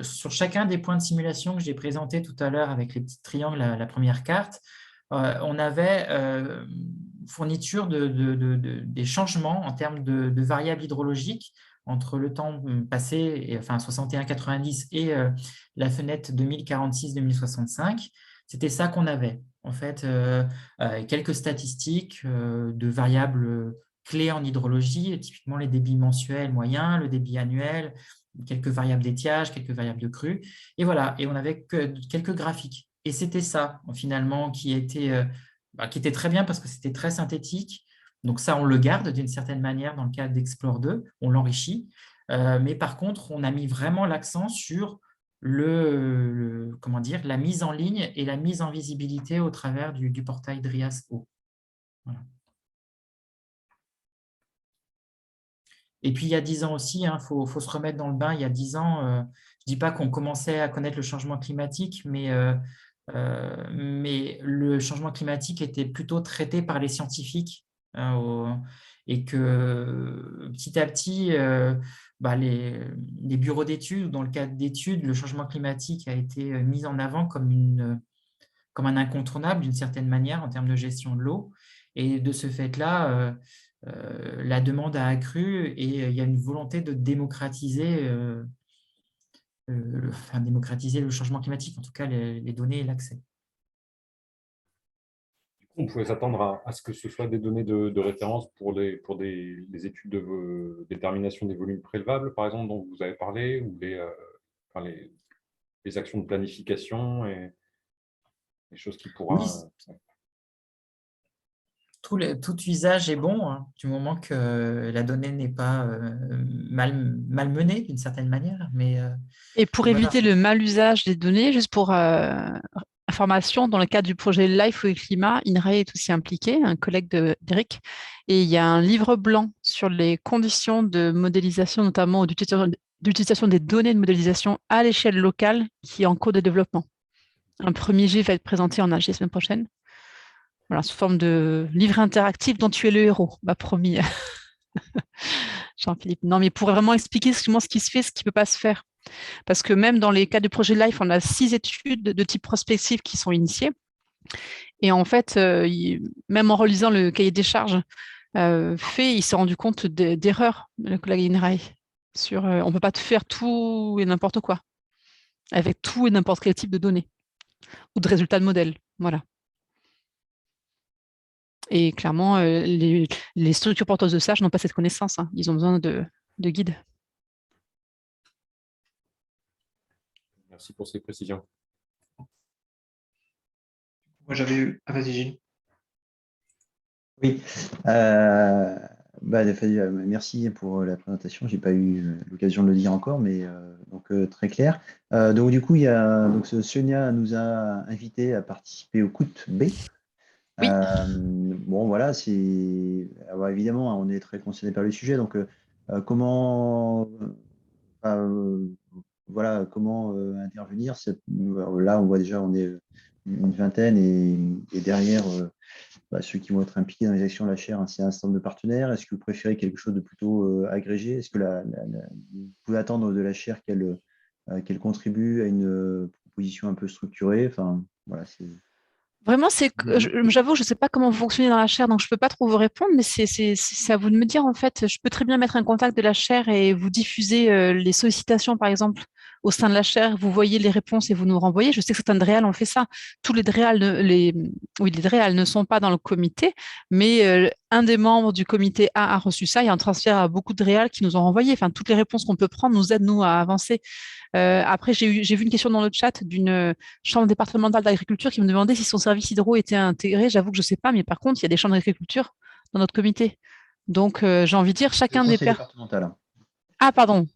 sur chacun des points de simulation que j'ai présentés tout à l'heure avec les petits triangles, la première carte. On avait fourniture des changements en termes de variables hydrologiques entre le temps passé, enfin 61-90 et la fenêtre 2046-2065. C'était ça qu'on avait. En fait, quelques statistiques de variables clés en hydrologie, typiquement les débits mensuels moyens, le débit annuel, quelques variables d'étiage, quelques variables de crue. Et voilà, et on avait quelques graphiques. Et c'était ça, finalement, qui était très bien parce que c'était très synthétique. Donc ça, on le garde d'une certaine manière dans le cadre d'Explore 2, on l'enrichit. Mais par contre, on a mis vraiment l'accent sur comment dire, la mise en ligne et la mise en visibilité au travers du portail DRIAS O. Voilà. Et puis, il y a 10 ans aussi, hein, faut se remettre dans le bain. Il y a 10 ans, je ne dis pas qu'on commençait à connaître le changement climatique, mais le changement climatique était plutôt traité par les scientifiques, hein, et que petit à petit, les bureaux d'études, dans le cadre d'études, le changement climatique a été mis en avant comme un incontournable d'une certaine manière en termes de gestion de l'eau. Et de ce fait-là, la demande a accru et il y a une volonté de démocratiser le changement climatique, en tout cas les données et l'accès.
on pouvait s'attendre à ce que ce soit des données de référence pour des études de détermination des volumes prélevables, par exemple, dont vous avez parlé, ou les actions de planification. des choses qui pourra…
Oui. Tout usage est bon, hein, du moment que la donnée n'est pas malmenée d'une certaine manière.
Et pour
Voilà.
éviter le mal usage des données, juste pour information, dans le cadre du projet Life et Climat, INRAE est aussi impliqué, un collègue d'Eric, et il y a un livre blanc sur les conditions de modélisation, notamment d'utilisation des données de modélisation à l'échelle locale qui est en cours de développement. Un premier jet va être présenté en AG la semaine prochaine. Voilà, sous forme de livre interactif dont tu es le héros, bah, promis, Jean-Philippe. Non, mais pour vraiment expliquer ce qui se fait, ce qui ne peut pas se faire. Parce que même dans les cas du projet Life, on a 6 études de type prospectif qui sont initiées. Et en fait, même en relisant le cahier des charges il s'est rendu compte d'erreurs, le collègue INRAE, sur on ne peut pas faire tout et n'importe quoi, avec tout et n'importe quel type de données, ou de résultats de modèle. Voilà. Et clairement, les structures porteuses de SAGE n'ont pas cette connaissance. Hein. Ils ont besoin de guides.
Merci pour ces précisions.
Moi, j'avais eu… Ah, vas-y, Gilles.
Oui. Merci pour la présentation. J'ai pas eu l'occasion de le dire encore, mais donc très clair. Donc du coup, Sonia nous a invités à participer au COUT B.
Oui.
Bon, voilà, alors, évidemment, on est très concerné par le sujet. Donc, comment intervenir? Là, on voit déjà, on est une vingtaine et derrière, ceux qui vont être impliqués dans les actions de la chaire, hein, c'est un certain nombre de partenaires. Est-ce que vous préférez quelque chose de plutôt agrégé? Est-ce que vous pouvez attendre de la chaire qu'elle contribue à une proposition un peu structurée? Enfin, voilà,
Vraiment, j'avoue, je ne sais pas comment vous fonctionnez dans la chaire, donc je ne peux pas trop vous répondre, mais c'est à vous de me dire, en fait. Je peux très bien mettre un contact de la chaire et vous diffuser les sollicitations, par exemple, au sein de la chaire. Vous voyez les réponses et vous nous renvoyez. Je sais que certains DREAL ont fait ça. Tous les DREAL, les DREAL ne sont pas dans le comité, mais un des membres du comité A reçu ça. Il y a un transfert à beaucoup de DREAL qui nous ont renvoyé. Enfin, toutes les réponses qu'on peut prendre nous aident, nous, à avancer. Après, j'ai vu une question dans le chat d'une chambre départementale d'agriculture qui me demandait si son service hydro était intégré. J'avoue que je ne sais pas, mais par contre, il y a des chambres d'agriculture dans notre comité. Donc, j'ai envie de dire, chacun des pairs. Ah, pardon.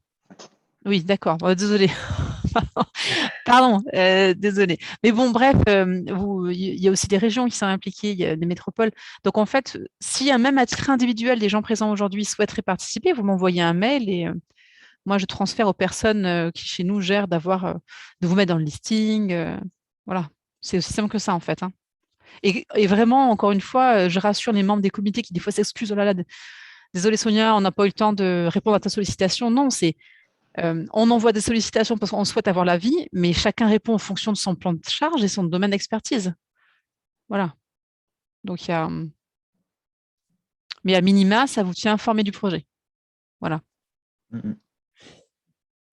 Oui, d'accord. Désolé. Pardon, désolé. Mais bon, bref, il y a aussi des régions qui sont impliquées, il y a des métropoles. Donc, en fait, si même à titre individuel, des gens présents aujourd'hui souhaiteraient participer, vous m'envoyez un mail et moi, je transfère aux personnes qui, chez nous, gèrent de vous mettre dans le listing. Voilà, c'est aussi simple que ça, en fait. Hein. Et vraiment, encore une fois, je rassure les membres des comités qui, des fois, s'excusent. Oh là là, désolé Sonia, on n'a pas eu le temps de répondre à ta sollicitation. Non, on envoie des sollicitations parce qu'on souhaite avoir l'avis, mais chacun répond en fonction de son plan de charge et son domaine d'expertise. Voilà. Donc, mais à minima, ça vous tient informé du projet. Voilà.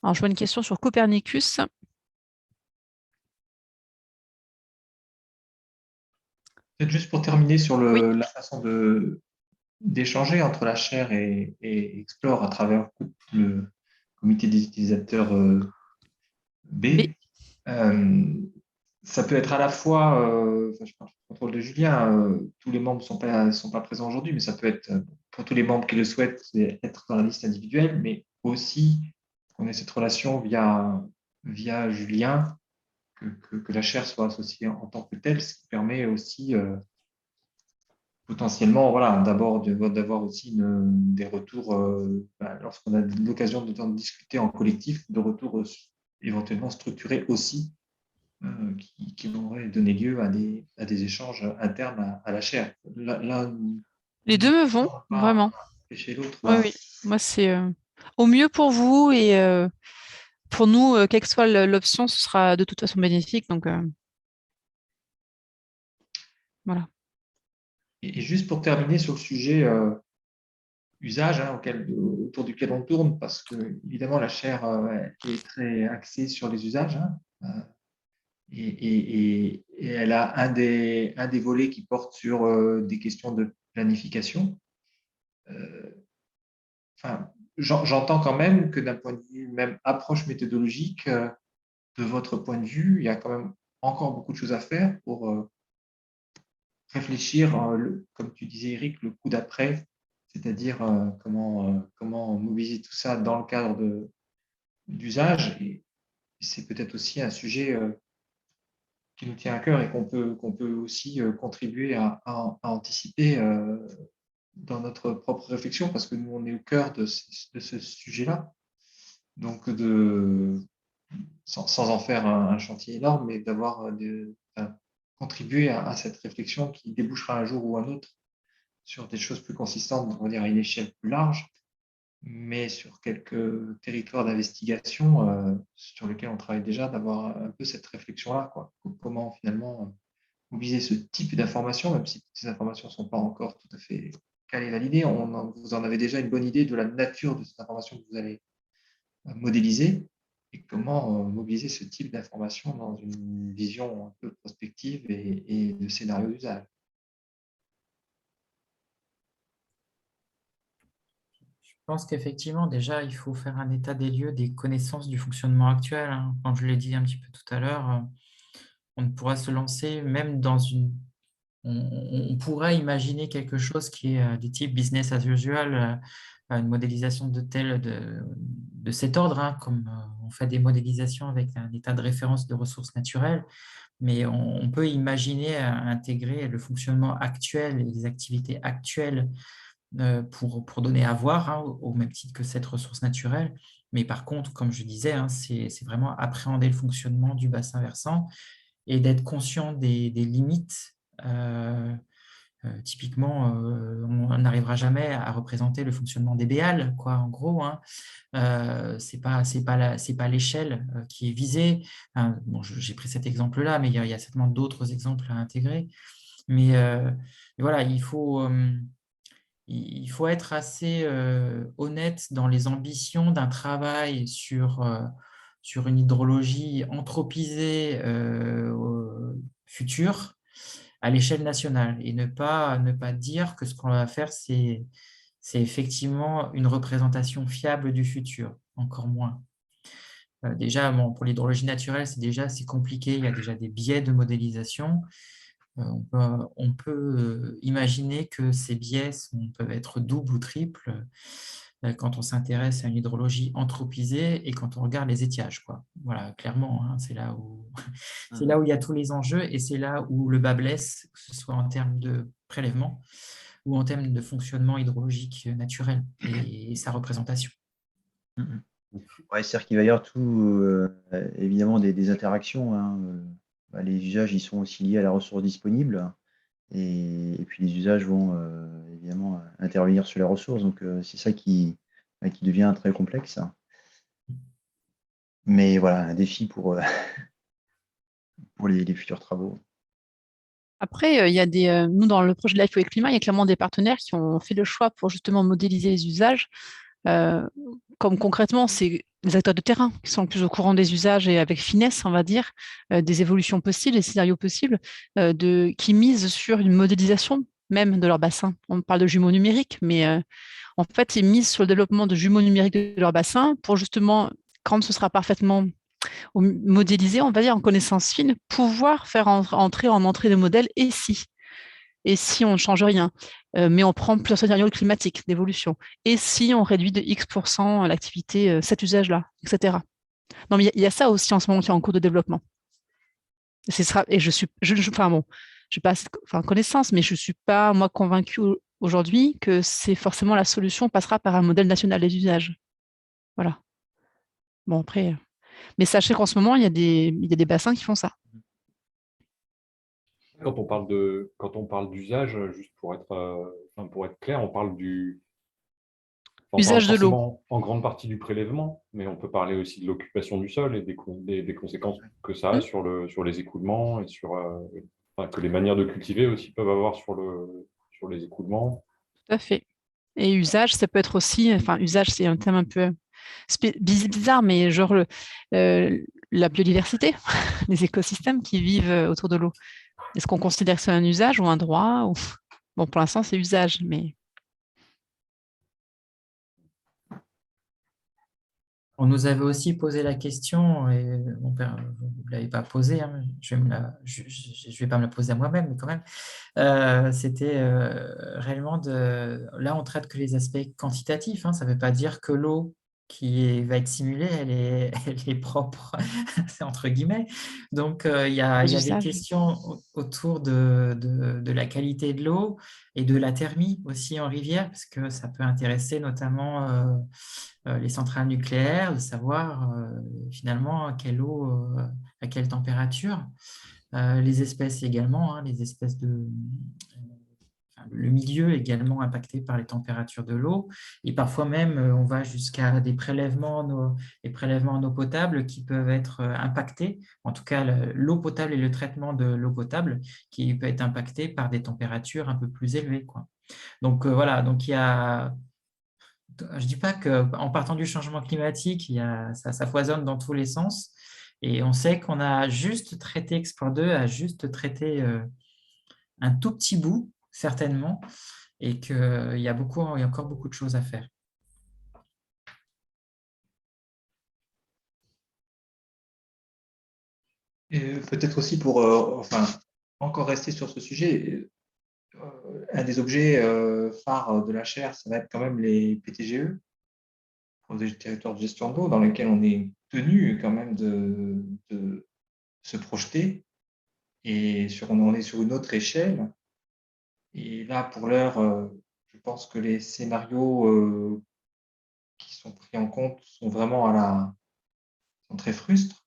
Alors, je vois une question sur Copernicus.
Peut-être juste pour terminer sur la façon d'échanger entre la chaire et Explore à travers le comité des utilisateurs B. Ça peut être à la fois, je parle sous contrôle de Julien, tous les membres ne sont pas présents aujourd'hui, mais ça peut être pour tous les membres qui le souhaitent être dans la liste individuelle, mais aussi qu'on ait cette relation via Julien, que la chaire soit associée en tant que telle, ce qui permet aussi potentiellement, voilà, d'abord d'avoir aussi des retours, lorsqu'on a l'occasion de discuter en collectif, de retours éventuellement structurés aussi, qui auraient donné lieu à des échanges internes à la chaire.
Les deux me vont, vraiment.
Chez l'autre.
Oui. Moi, c'est au mieux pour vous et pour nous, quelle que soit l'option, ce sera de toute façon bénéfique. Donc, voilà.
Et juste pour terminer sur le sujet usage autour duquel on tourne, parce que évidemment la chaire est très axée sur les usages, et elle a un des volets qui porte sur des questions de planification. J'entends quand même que d'un point de vue même approche méthodologique, de votre point de vue, il y a quand même encore beaucoup de choses à faire pour réfléchir, comme tu disais, Eric, le coup d'après, c'est-à-dire comment mobiliser tout ça dans le cadre d'usage. Et c'est peut-être aussi un sujet qui nous tient à cœur et qu'on peut aussi contribuer à anticiper dans notre propre réflexion, parce que nous, on est au cœur de ce sujet-là. Donc, sans en faire un chantier énorme, mais d'avoir contribué à cette réflexion qui débouchera un jour ou un autre sur des choses plus consistantes, on va dire à une échelle plus large, mais sur quelques territoires d'investigation sur lesquels on travaille déjà, d'avoir un peu cette réflexion-là, quoi. Comment finalement mobiliser ce type d'informations, même si toutes ces informations ne sont pas encore tout à fait calées, validées. Vous en avez déjà une bonne idée de la nature de cette information que vous allez modéliser et comment mobiliser ce type d'informations dans une vision un peu prospective et de scénario d'usage.
Je pense qu'effectivement, déjà, il faut faire un état des lieux des connaissances du fonctionnement actuel, hein. Comme je l'ai dit un petit peu tout à l'heure, on pourra se lancer même dans une... On pourrait imaginer quelque chose qui est du type business as usual, une modélisation de cet ordre, hein, comme on fait des modélisations avec un état de référence de ressources naturelles, mais on peut imaginer intégrer le fonctionnement actuel et les activités actuelles pour donner à voir, hein, au même titre que cette ressource naturelle. Mais par contre, comme je disais, hein, c'est vraiment appréhender le fonctionnement du bassin versant et d'être conscient des limites. Typiquement, on n'arrivera jamais à représenter le fonctionnement des béals, quoi, en gros, hein. C'est pas l'échelle qui est visée, hein. Bon, j'ai pris cet exemple-là, mais il y a certainement d'autres exemples à intégrer. Mais voilà, il faut être assez honnête dans les ambitions d'un travail sur une hydrologie anthropisée future à l'échelle nationale et ne pas dire que ce qu'on va faire, c'est effectivement une représentation fiable du futur, encore moins. Déjà, bon, pour l'hydrologie naturelle, c'est compliqué, il y a déjà des biais de modélisation. On peut imaginer que ces biais peuvent être doubles ou triples quand on s'intéresse à une hydrologie anthropisée et quand on regarde les étiages, quoi. Voilà, clairement, hein, c'est là où il y a tous les enjeux et c'est là où le bât blesse, que ce soit en termes de prélèvement ou en termes de fonctionnement hydrologique naturel et sa représentation.
Ouais, c'est-à-dire qu'il va y avoir évidemment des interactions, hein. Les usages, ils sont aussi liés à la ressource disponible. Et puis les usages vont évidemment intervenir sur les ressources. Donc c'est ça qui devient très complexe. Mais voilà, un défi pour les futurs travaux.
Après, il y a nous, dans le projet de Life et Climat, il y a clairement des partenaires qui ont fait le choix pour justement modéliser les usages. Comme concrètement, c'est les acteurs de terrain qui sont le plus au courant des usages et avec finesse, on va dire, des évolutions possibles, des scénarios possibles, qui misent sur une modélisation même de leur bassin. On parle de jumeaux numériques, mais en fait, ils misent sur le développement de jumeaux numériques de leur bassin pour justement, quand ce sera parfaitement modélisé, on va dire en connaissance fine, pouvoir faire entrer en entrée de modèle et si on ne change rien, mais on prend plusieurs scénarios climatiques d'évolution, et si on réduit de X% l'activité, cet usage-là, etc. Non, mais il y a ça aussi en ce moment qui est en cours de développement. Et enfin bon, je n'ai pas assez connaissance, mais je ne suis pas, moi, convaincue aujourd'hui que c'est forcément la solution passera par un modèle national des usages. Voilà. Bon, après, mais sachez qu'en ce moment, il y a des bassins qui font ça.
Quand on parle d'usage, juste pour être clair, on parle
Usage de l'eau.
forcément en grande partie du prélèvement, mais on peut parler aussi de l'occupation du sol et des conséquences que ça a sur les écoulements et que les manières de cultiver aussi peuvent avoir sur les écoulements.
Tout à fait. Et usage, ça peut être aussi, enfin, usage, c'est un terme un peu bizarre, mais genre la biodiversité, les écosystèmes qui vivent autour de l'eau. Est-ce qu'on considère que c'est un usage ou un droit ou... Bon, pour l'instant, c'est usage, mais...
On nous avait aussi posé la question, et vous ne l'avez pas posée, hein, je ne vais pas me la poser à moi-même, mais quand même, c'était réellement Là, on traite que les aspects quantitatifs, hein, ça ne veut pas dire que l'eau va être simulée, elle est propre, entre guillemets. Donc, il y a des
D'usage.
questions autour de la qualité de l'eau et de la thermie aussi en rivière, parce que ça peut intéresser notamment les centrales nucléaires, de savoir finalement quelle eau, à quelle température. Les espèces également, hein, les espèces le milieu également impacté par les températures de l'eau. Et parfois même, on va jusqu'à des prélèvements en eau potable qui peuvent être impactés. En tout cas, l'eau potable et le traitement de l'eau potable qui peut être impacté par des températures un peu plus élevées, quoi. Donc voilà, donc il y a je ne dis pas qu'en partant du changement climatique, ça foisonne dans tous les sens. Et on sait qu'on a juste traité Explore 2, a juste traité un tout petit bout, certainement, et qu'il y a encore beaucoup de choses à faire.
Et peut-être aussi pour encore rester sur ce sujet, un des objets phares de la chaire, ça va être quand même les PTGE, des territoires de gestion d'eau, dans lesquels on est tenu quand même de se projeter. Et on est sur une autre échelle. Et là, pour l'heure, je pense que les scénarios qui sont pris en compte sont vraiment sont très frustres.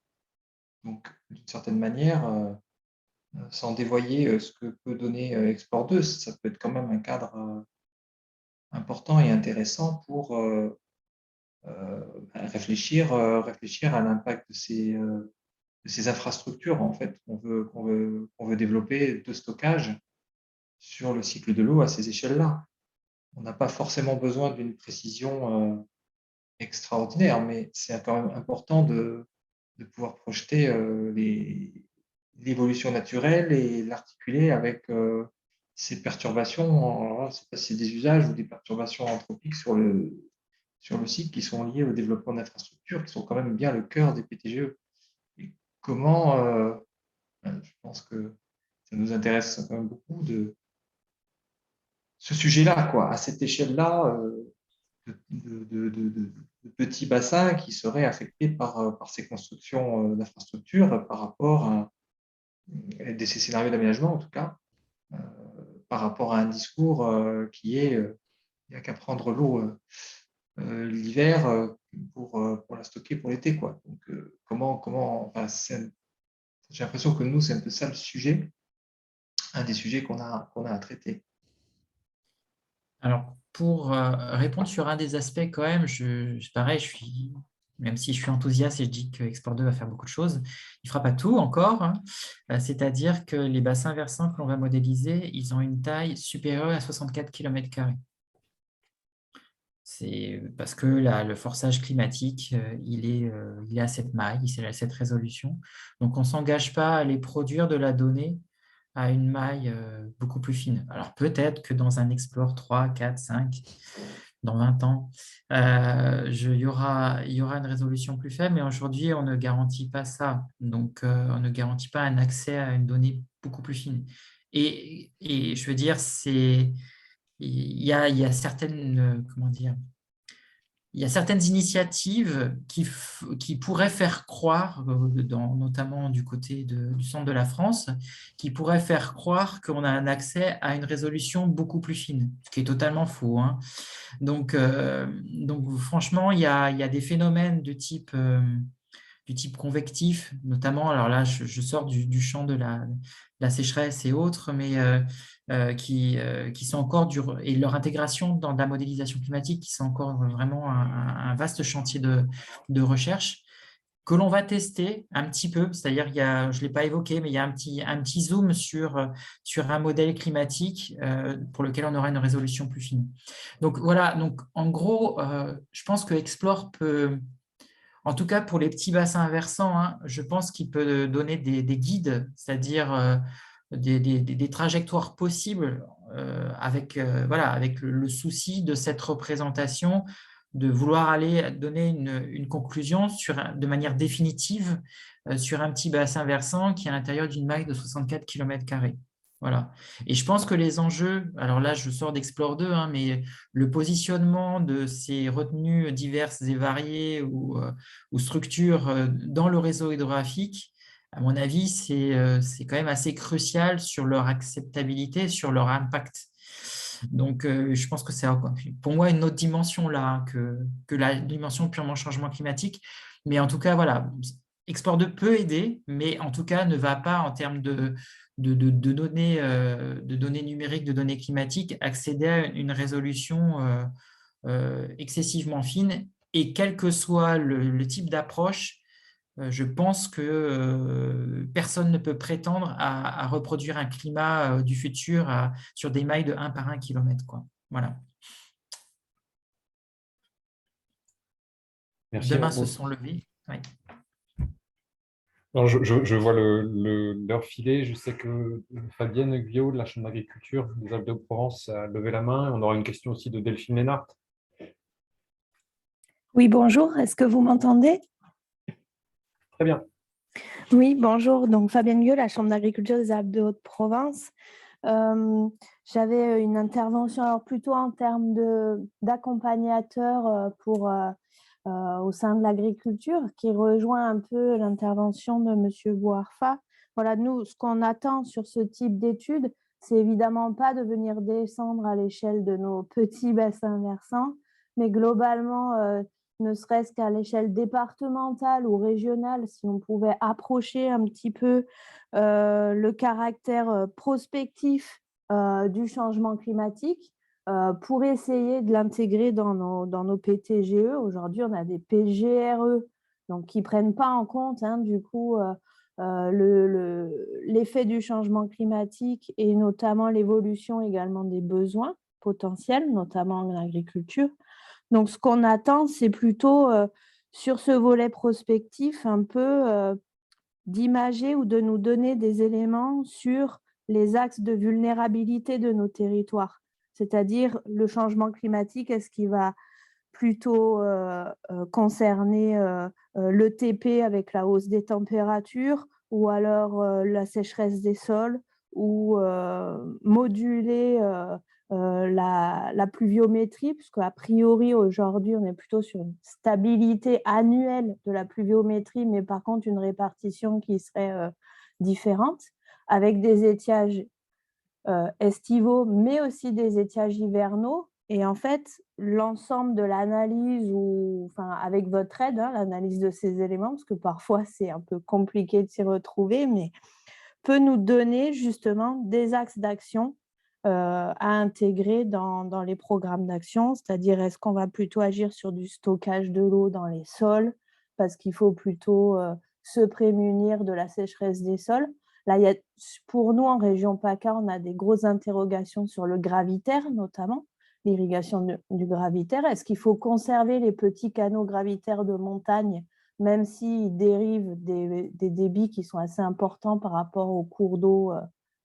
Donc, d'une certaine manière, sans dévoyer ce que peut donner Explore 2, ça peut être quand même un cadre important et intéressant pour réfléchir à l'impact de ces infrastructures en fait qu'on veut développer de stockage sur le cycle de l'eau à ces échelles-là. On n'a pas forcément besoin d'une précision extraordinaire, mais c'est quand même important de pouvoir projeter l'évolution naturelle et l'articuler avec ces perturbations. Alors là, je ne sais pas si c'est des usages ou des perturbations anthropiques sur le site qui sont liées au développement d'infrastructures, qui sont quand même bien le cœur des PTGE. Et comment, je pense que ça nous intéresse quand même beaucoup de ce sujet-là, quoi, à cette échelle-là, de petits bassins qui seraient affectés par ces constructions d'infrastructures par rapport à ces scénarios d'aménagement, en tout cas, euh, par rapport à un discours qui est il n'y a qu'à prendre l'eau l'hiver pour la stocker pour l'été, quoi. Donc, j'ai l'impression que nous, c'est un peu ça le sujet, un des sujets qu'on a à traiter.
Alors, pour répondre sur un des aspects, quand même, pareil, même si je suis enthousiaste et je dis que Explore 2 va faire beaucoup de choses, il ne fera pas tout encore, hein. C'est-à-dire que les bassins versants que l'on va modéliser, ils ont une taille supérieure à 64 km². C'est parce que le forçage climatique, il est à cette maille, il est à cette résolution. Donc, on ne s'engage pas à les produire de la donnée à une maille beaucoup plus fine. Alors, peut-être que dans un Explore 3, 4, 5, dans 20 ans, il y aura une résolution plus faible, mais aujourd'hui, on ne garantit pas ça. Donc, on ne garantit pas un accès à une donnée beaucoup plus fine. Et je veux dire, il y a certaines, comment dire, il y a certaines initiatives qui pourraient faire croire, notamment du côté du centre de la France, qui pourraient faire croire qu'on a un accès à une résolution beaucoup plus fine, ce qui est totalement faux, hein. Donc franchement, il y a des phénomènes du type convectif, notamment, alors là, je sors du champ de la sécheresse et autres, mais qui sont encore et leur intégration dans la modélisation climatique, qui sont encore vraiment un vaste chantier de recherche que l'on va tester un petit peu, c'est-à-dire, je ne l'ai pas évoqué, mais il y a un petit zoom sur un modèle climatique pour lequel on aura une résolution plus fine. Donc voilà, donc, en gros, je pense que Explore peut, en tout cas, pour les petits bassins versants, hein, je pense qu'il peut donner des guides, c'est-à-dire des trajectoires possibles avec le souci de cette représentation de vouloir aller donner une conclusion de manière définitive sur un petit bassin versant qui est à l'intérieur d'une maille de 64 km². Voilà. Et je pense que les enjeux, alors là je sors d'Explore 2, hein, mais le positionnement de ces retenues diverses et variées ou structures dans le réseau hydrographique, à mon avis, c'est quand même assez crucial sur leur acceptabilité, sur leur impact. Donc, je pense que c'est pour moi une autre dimension là hein, que la dimension purement changement climatique. Mais en tout cas, voilà, Explore 2 peut aider, mais en tout cas ne va pas en termes de données numériques, de données climatiques, accéder à une résolution excessivement fine. Et quel que soit le type d'approche, je pense que personne ne peut prétendre à reproduire un climat du futur sur des mailles de 1 par 1 km, quoi. Voilà.
Merci.
Demain se sont levés. Oui.
Alors, je vois l'heure filer. Je sais que Fabienne Guyot de la Chambre d'agriculture des Alpes-de-Provence a levé la main. On aura une question aussi de Delphine Lénart.
Oui, bonjour. Est-ce que vous m'entendez?
Très bien.
Oui, bonjour. Donc, Fabienne Gueux, la Chambre d'agriculture des Alpes-de-Haute-Provence. J'avais une intervention alors plutôt en termes d'accompagnateur au sein de l'agriculture qui rejoint un peu l'intervention de M. Bouarfa. Voilà, nous, ce qu'on attend sur ce type d'études, c'est évidemment pas de venir descendre à l'échelle de nos petits bassins versants, mais globalement, ne serait-ce qu'à l'échelle départementale ou régionale, si on pouvait approcher un petit peu le caractère prospectif du changement climatique pour essayer de l'intégrer dans nos PTGE. Aujourd'hui, on a des PGRE donc, qui ne prennent pas en compte hein, du coup l'effet du changement climatique et notamment l'évolution également des besoins potentiels, notamment en agriculture. Donc, ce qu'on attend, c'est plutôt sur ce volet prospectif un peu d'imager ou de nous donner des éléments sur les axes de vulnérabilité de nos territoires, c'est-à-dire le changement climatique, est-ce qu'il va plutôt concerner le TP avec la hausse des températures ou alors la sécheresse des sols ou moduler la pluviométrie, puisqu'à priori aujourd'hui on est plutôt sur une stabilité annuelle de la pluviométrie, mais par contre une répartition qui serait différente, avec des étiages estivaux, mais aussi des étiages hivernaux. Et en fait, l'ensemble de l'analyse, avec votre aide, hein, l'analyse de ces éléments, parce que parfois c'est un peu compliqué de s'y retrouver, mais peut nous donner justement des axes d'action à intégrer dans les programmes d'action, c'est-à-dire est-ce qu'on va plutôt agir sur du stockage de l'eau dans les sols, parce qu'il faut plutôt se prémunir de la sécheresse des sols. Là, pour nous, en région PACA, on a des grosses interrogations sur le gravitaire, notamment, l'irrigation du gravitaire. Est-ce qu'il faut conserver les petits canaux gravitaires de montagne, même s'ils dérivent des débits qui sont assez importants par rapport au cours d'eau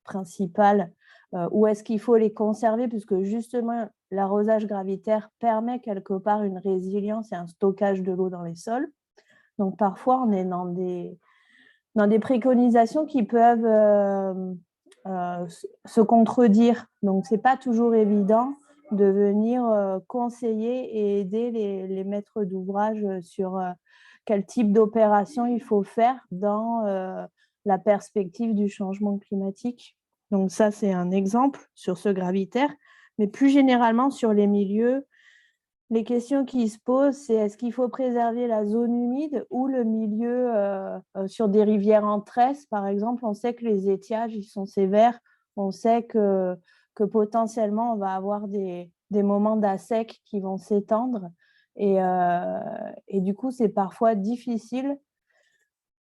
principal, ou est-ce qu'il faut les conserver, puisque justement, l'arrosage gravitaire permet quelque part une résilience et un stockage de l'eau dans les sols. Donc, parfois, on est dans des préconisations qui peuvent se contredire. Donc, ce n'est pas toujours évident de venir conseiller et aider les maîtres d'ouvrage sur quel type d'opération il faut faire dans la perspective du changement climatique. Donc, ça, c'est un exemple sur ce gravitaire. Mais plus généralement, sur les milieux, les questions qui se posent, c'est est-ce qu'il faut préserver la zone humide ou le milieu sur des rivières en tresse, par exemple. On sait que les étiages, ils sont sévères. On sait que potentiellement, on va avoir des moments d'assec qui vont s'étendre. Et du coup, c'est parfois difficile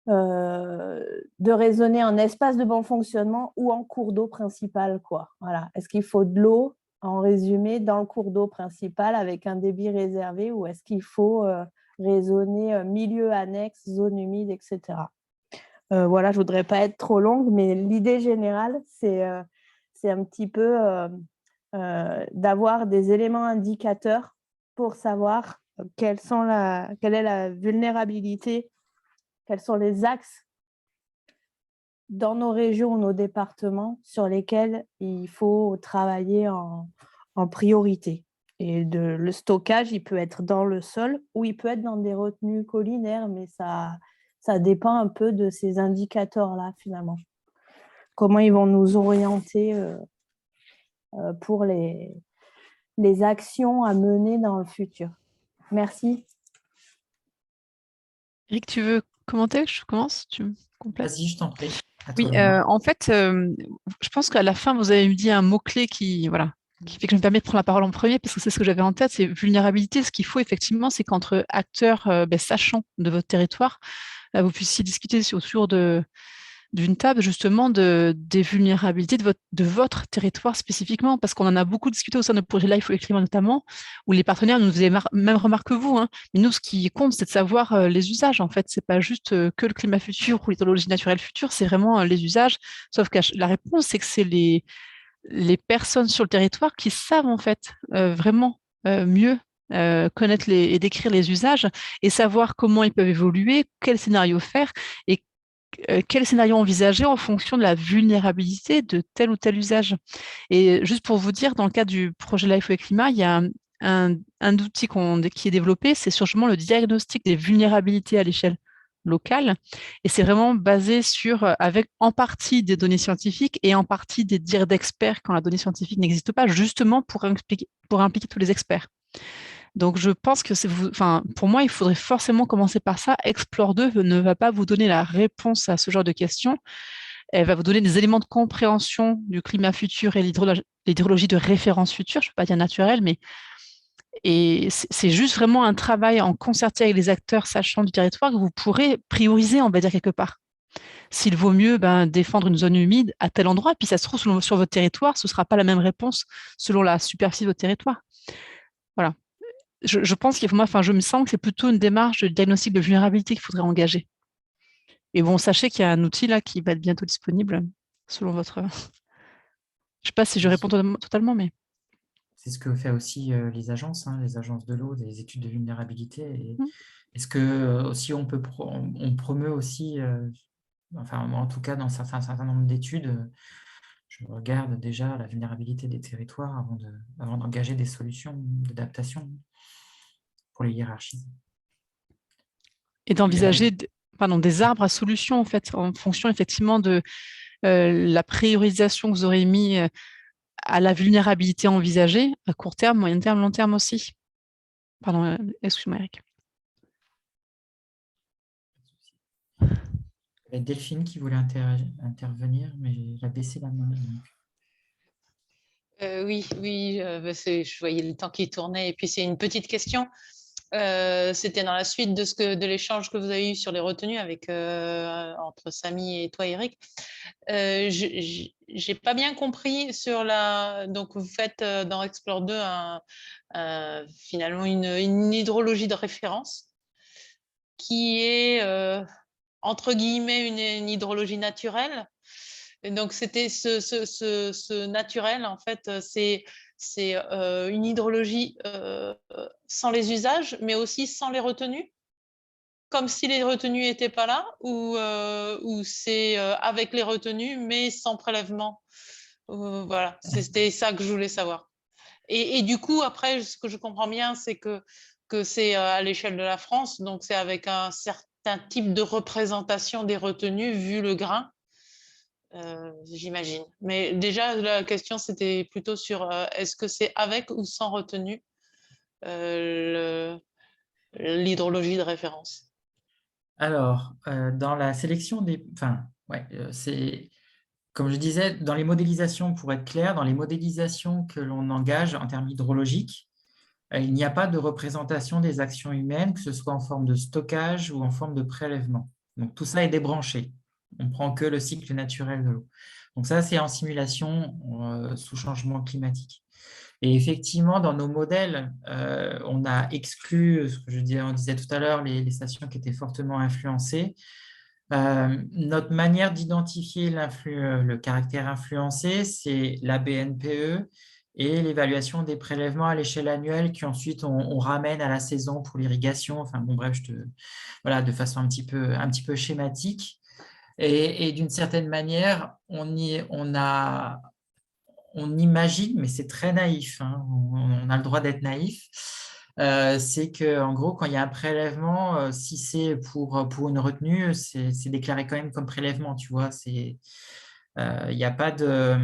de raisonner en espace de bon fonctionnement ou en cours d'eau principal, quoi. Voilà. Est-ce qu'il faut de l'eau, en résumé, dans le cours d'eau principal avec un débit réservé, ou est-ce qu'il faut raisonner milieu annexe, zone humide, etc. Voilà, je ne voudrais pas être trop longue, mais l'idée générale, c'est un petit peu d'avoir des éléments indicateurs pour savoir quelle est la vulnérabilité, quels sont les axes dans nos régions, nos départements, sur lesquels il faut travailler en priorité. Et le stockage, il peut être dans le sol ou il peut être dans des retenues collinaires, mais ça dépend un peu de ces indicateurs-là, finalement. Comment ils vont nous orienter pour les actions à mener dans le futur. Merci.
Eric, tu veux commenter? Je commence? Tu complètes?
Vas-y, je t'en prie.
Oui, en fait, je pense qu'à la fin, vous avez dit un mot-clé qui fait que je me permets de prendre la parole en premier, parce que c'est ce que j'avais en tête, c'est vulnérabilité. Ce qu'il faut effectivement, c'est qu'entre acteurs sachants de votre territoire, vous puissiez discuter autour d'une table justement des vulnérabilités de votre territoire spécifiquement, parce qu'on en a beaucoup discuté au sein de projet Life au Climat notamment, où les partenaires nous faisaient même remarque que vous, hein. Mais nous, ce qui compte, c'est de savoir les usages. En fait, c'est pas juste que le climat futur ou l'hydrologie naturelle future, c'est vraiment les usages. Sauf que la réponse, c'est que c'est les personnes sur le territoire qui savent en fait vraiment mieux connaître et décrire les usages et savoir comment ils peuvent évoluer, quel scénario faire et quel scénario envisager en fonction de la vulnérabilité de tel ou tel usage. Et juste pour vous dire, dans le cadre du projet Life et Climat, il y a un outil qui est développé, c'est justement le diagnostic des vulnérabilités à l'échelle locale. Et c'est vraiment basé avec en partie des données scientifiques et en partie des dires d'experts quand la donnée scientifique n'existe pas, justement pour impliquer tous les experts. Donc, je pense que pour moi, il faudrait forcément commencer par ça. Explore 2 ne va pas vous donner la réponse à ce genre de questions. Elle va vous donner des éléments de compréhension du climat futur et l'hydrologie de référence future. Je ne peux pas dire naturelle, mais c'est juste vraiment un travail en concerté avec les acteurs sachants du territoire que vous pourrez prioriser, on va dire, quelque part. S'il vaut mieux défendre une zone humide à tel endroit, puis ça se trouve sur votre territoire, ce ne sera pas la même réponse selon la superficie de votre territoire. Voilà. Je pense je me sens que c'est plutôt une démarche de diagnostic de vulnérabilité qu'il faudrait engager. Et bon, sachez qu'il y a un outil là qui va être bientôt disponible selon votre. Je ne sais pas si je réponds totalement, mais.
C'est ce que fait aussi les agences de l'eau, des études de vulnérabilité. Et est-ce que aussi on promeut aussi, en tout cas dans un certain nombre d'études, je regarde déjà la vulnérabilité des territoires avant d'engager des solutions d'adaptation pour les hiérarchies.
Et d'envisager des arbres à solutions, en fait, en fonction effectivement de la priorisation que vous aurez mis à la vulnérabilité envisagée, à court terme, moyen terme, long terme aussi. Pardon, excuse-moi, Eric.
Il y a Delphine qui voulait intervenir, mais elle a baissé la main.
Oui, je voyais le temps qui tournait. Et puis, c'est une petite question. C'était dans la suite de l'échange que vous avez eu sur les retenues entre Samy et toi, Eric. J'ai pas bien compris sur donc vous faites dans Explore 2 finalement une hydrologie de référence qui est entre guillemets une hydrologie naturelle. Et donc c'était ce naturel, en fait, c'est une hydrologie sans les usages, mais aussi sans les retenues, comme si les retenues n'étaient pas là, ou c'est avec les retenues, mais sans prélèvement. Voilà, c'était ça que je voulais savoir. Et du coup, après, ce que je comprends bien, c'est que c'est à l'échelle de la France, donc c'est avec un certain type de représentation des retenues, vu le grain. J'imagine. Mais déjà, la question, c'était plutôt sur est-ce que c'est avec ou sans retenue l'hydrologie de référence?
Alors, dans la sélection des... c'est... Comme je disais, dans les modélisations, pour être clair, dans les modélisations que l'on engage en termes hydrologiques, il n'y a pas de représentation des actions humaines, que ce soit en forme de stockage ou en forme de prélèvement. Donc, tout ça est débranché. On ne prend que le cycle naturel de l'eau. Donc, ça, c'est en simulation sous changement climatique. Et effectivement, dans nos modèles, on a exclu, ce que on disait tout à l'heure, les stations qui étaient fortement influencées. Notre manière d'identifier le caractère influencé, c'est la BNPE et l'évaluation des prélèvements à l'échelle annuelle qui ensuite on ramène à la saison pour l'irrigation. Enfin bon, bref, voilà, de façon un petit peu schématique. Et d'une certaine manière, on imagine, mais c'est très naïf, hein, on a le droit d'être naïf, c'est qu'en gros, quand il y a un prélèvement, si c'est pour une retenue, c'est déclaré quand même comme prélèvement, tu vois. Il y a pas de,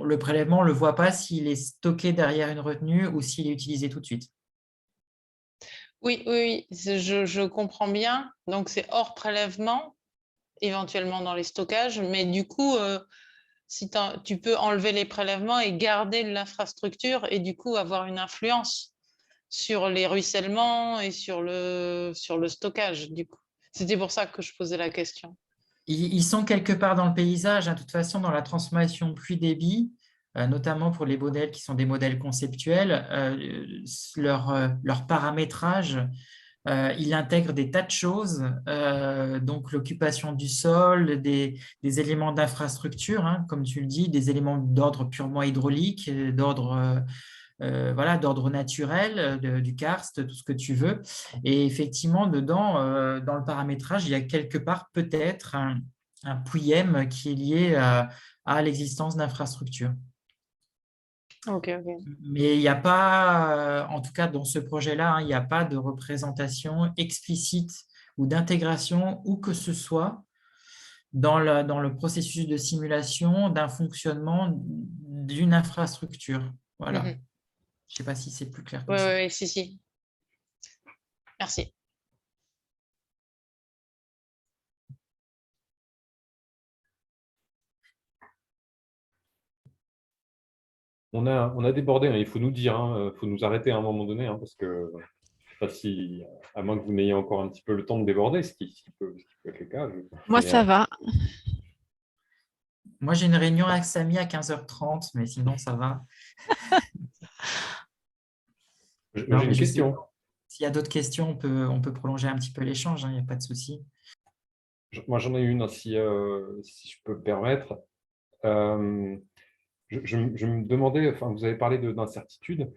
le prélèvement, on ne le voit pas s'il est stocké derrière une retenue ou s'il est utilisé tout de suite.
Oui, oui, oui, je comprends bien. Donc, c'est hors prélèvement, éventuellement dans les stockages, mais du coup, si tu peux enlever les prélèvements et garder l'infrastructure et du coup avoir une influence sur les ruissellements et sur le stockage, du coup. C'était pour ça que je posais la question.
Ils sont quelque part dans le paysage, hein. De toute façon, dans la transformation pluie-débit, notamment pour les modèles qui sont des modèles conceptuels, leur paramétrage, il intègre des tas de choses, donc l'occupation du sol, des éléments d'infrastructure, hein, comme tu le dis, des éléments d'ordre purement hydraulique, d'ordre naturel, du karst, tout ce que tu veux. Et effectivement, dedans, dans le paramétrage, il y a quelque part peut-être un PWM qui est lié à l'existence d'infrastructures.
Ok, ok.
Mais il n'y a pas, en tout cas dans ce projet-là, hein, il n'y a pas de représentation explicite ou d'intégration où que ce soit dans le processus de simulation d'un fonctionnement d'une infrastructure. Voilà.
Mhm.
Je ne sais pas si c'est plus clair que
Oui,
ça.
oui, si, si. Merci.
On a débordé, hein, il faut nous dire, il faut nous arrêter à un moment donné, hein, parce que je ne sais pas si, à moins que vous n'ayez encore un petit peu le temps de déborder, ce qui peut être le cas.
Moi,
Mais,
ça va.
Moi, j'ai une réunion avec Samy à 15h30, mais sinon, ça va.
j'ai
Non, mais
une
je sais
question.
pas. S'il y a d'autres questions, on peut prolonger un petit peu l'échange, hein, il n'y a pas de souci.
Moi, j'en ai une, hein, si je peux me permettre. Euh, je me demandais, enfin, vous avez parlé d'incertitude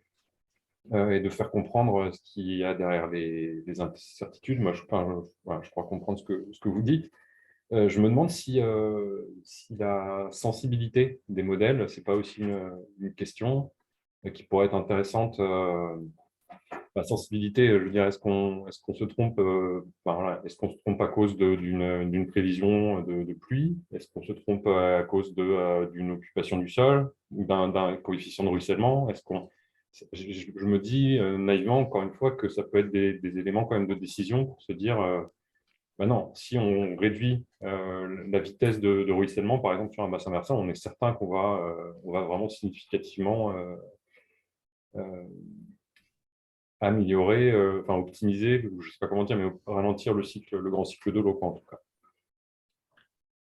et de faire comprendre ce qu'il y a derrière les incertitudes. Moi, voilà, je crois comprendre ce que vous dites. Je me demande si la sensibilité des modèles, c'est pas aussi une question qui pourrait être intéressante. La sensibilité, je veux dire, est-ce qu'on se trompe, voilà, est-ce qu'on se trompe à cause d'une prévision de pluie? Est-ce qu'on se trompe à cause d'une occupation du sol ou d'un coefficient de ruissellement? Je me dis naïvement, encore une fois, que ça peut être des éléments quand même de décision pour se dire, bah non, si on réduit la vitesse de ruissellement, par exemple sur un bassin versant, on est certain on va vraiment significativement améliorer, enfin optimiser, je ne sais pas comment dire, mais ralentir le grand cycle de l'eau, en tout cas.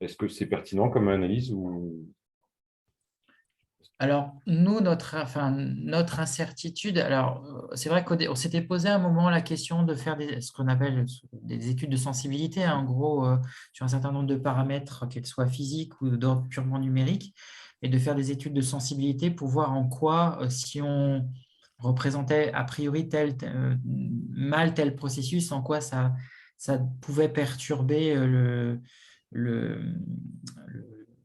Est-ce que c'est pertinent comme analyse ou...
Alors, nous, notre incertitude, alors c'est vrai qu'on s'était posé à un moment la question de faire ce qu'on appelle des études de sensibilité, hein, en gros, sur un certain nombre de paramètres, qu'elles soient physiques ou d'ordre purement numérique, et de faire des études de sensibilité pour voir en quoi, si on représentait a priori mal tel processus, en quoi ça pouvait perturber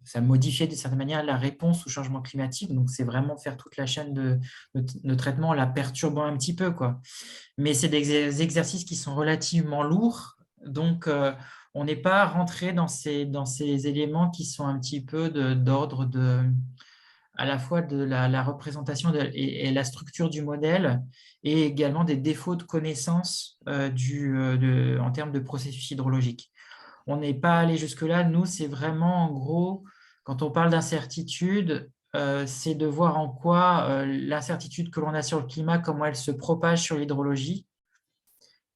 ça modifiait d'une certaine manière la réponse au changement climatique. Donc, c'est vraiment faire toute la chaîne de traitement en la perturbant un petit peu, quoi. Mais c'est des exercices qui sont relativement lourds. Donc, on n'est pas rentré dans ces éléments qui sont un petit peu d'ordre à la fois de la représentation et la structure du modèle et également des défauts de connaissance en termes de processus hydrologique. On n'est pas allé jusque-là. Nous, c'est vraiment en gros, quand on parle d'incertitude, c'est de voir en quoi l'incertitude que l'on a sur le climat, comment elle se propage sur l'hydrologie.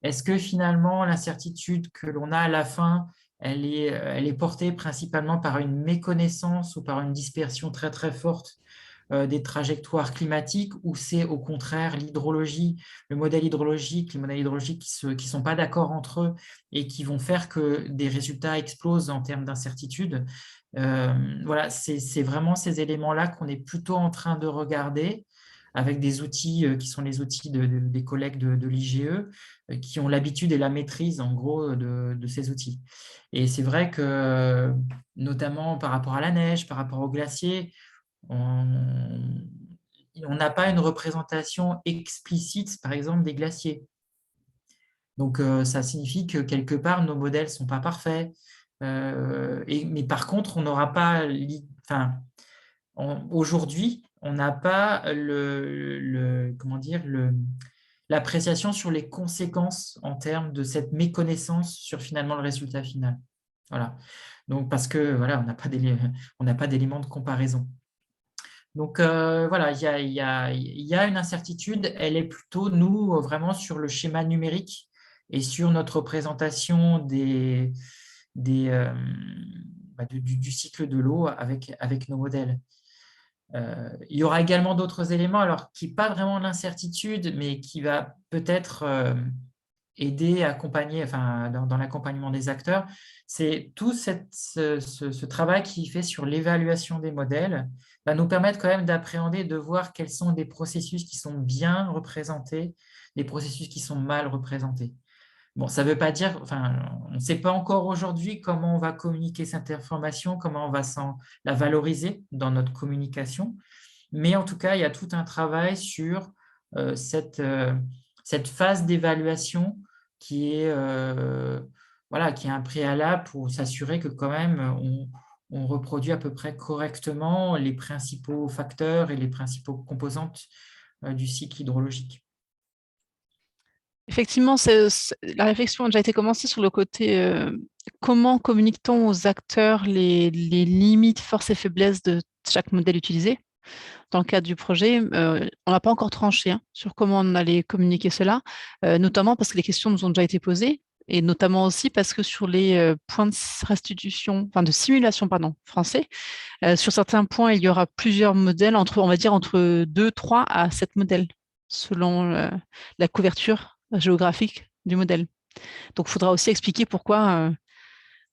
Est-ce que finalement, l'incertitude que l'on a à la fin, elle est portée principalement par une méconnaissance ou par une dispersion très très forte des trajectoires climatiques, ou c'est au contraire l'hydrologie, les modèles hydrologiques qui ne sont pas d'accord entre eux et qui vont faire que des résultats explosent en termes d'incertitude? Voilà, c'est vraiment ces éléments-là qu'on est plutôt en train de regarder avec des outils qui sont les outils des collègues de l'IGE qui ont l'habitude et la maîtrise en gros de ces outils. Et c'est vrai que notamment par rapport à la neige, par rapport au glacier, on n'a pas une représentation explicite, par exemple, des glaciers. Donc, ça signifie que quelque part, nos modèles ne sont pas parfaits. Mais par contre, on n'aura pas… Enfin, aujourd'hui, on n'a pas comment dire, l'appréciation sur les conséquences en termes de cette méconnaissance sur finalement le résultat final. Voilà. Donc, parce que voilà, on n'a pas d'éléments de comparaison. Donc, voilà, il y a une incertitude. Elle est plutôt, nous, vraiment sur le schéma numérique et sur notre représentation du cycle de l'eau avec nos modèles. Il y aura également d'autres éléments, alors qui n'est pas vraiment l'incertitude, mais qui va peut-être aider à accompagner, enfin, dans l'accompagnement des acteurs, c'est tout ce travail qui fait sur l'évaluation des modèles va nous permettre quand même d'appréhender, de voir quels sont des processus qui sont bien représentés, des processus qui sont mal représentés. Bon, ça ne veut pas dire, enfin, on ne sait pas encore aujourd'hui comment on va communiquer cette information, comment on va la valoriser dans notre communication, mais en tout cas, il y a tout un travail sur cette phase d'évaluation qui est un préalable pour s'assurer que quand même on reproduit à peu près correctement les principaux facteurs et les principaux composantes du cycle hydrologique.
Effectivement, la réflexion a déjà été commencée sur le côté comment communique-t-on aux acteurs les limites, forces et faiblesses de chaque modèle utilisé. Dans le cadre du projet, on n'a pas encore tranché sur comment on allait communiquer cela, notamment parce que les questions nous ont déjà été posées, et notamment aussi parce que sur les points de restitution, enfin de simulation, pardon, français, sur certains points, il y aura plusieurs modèles, on va dire entre 2, 3 à 7 modèles, selon la couverture géographique du modèle. Donc, il faudra aussi expliquer pourquoi,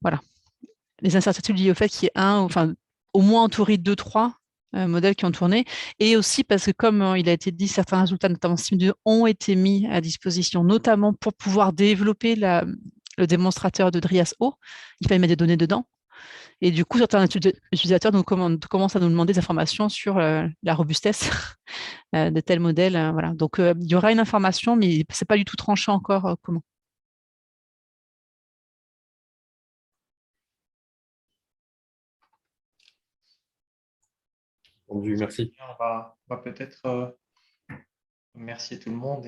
voilà, les incertitudes liées au fait qu'il y ait au moins en théorie 2, 3 modèles qui ont tourné, et aussi parce que, comme il a été dit, certains résultats, notamment SIM2, ont été mis à disposition, notamment pour pouvoir développer le démonstrateur de DRIAS-O. Il fallait mettre des données dedans. Et du coup, certains utilisateurs commencent à nous demander des informations sur la robustesse de tel modèle. Voilà. Donc, il y aura une information, mais ce n'est pas du tout tranché encore comment.
Merci.
On va peut-être remercier tout le monde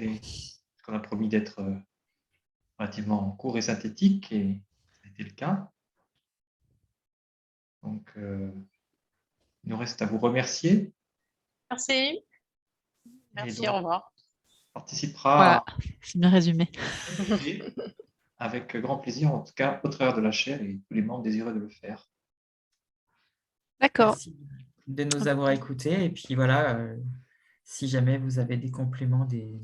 qu'on a promis d'être relativement court et synthétique, et ça a été le cas. Donc, il nous reste à vous remercier.
Merci. Merci, au revoir.
Participera
voilà, c'est bien résumé.
Avec grand plaisir, en tout cas, au travers de la chaire et tous les membres désireux de le faire.
D'accord.
Merci de nous avoir écoutés. Et puis voilà, si jamais vous avez des compléments, des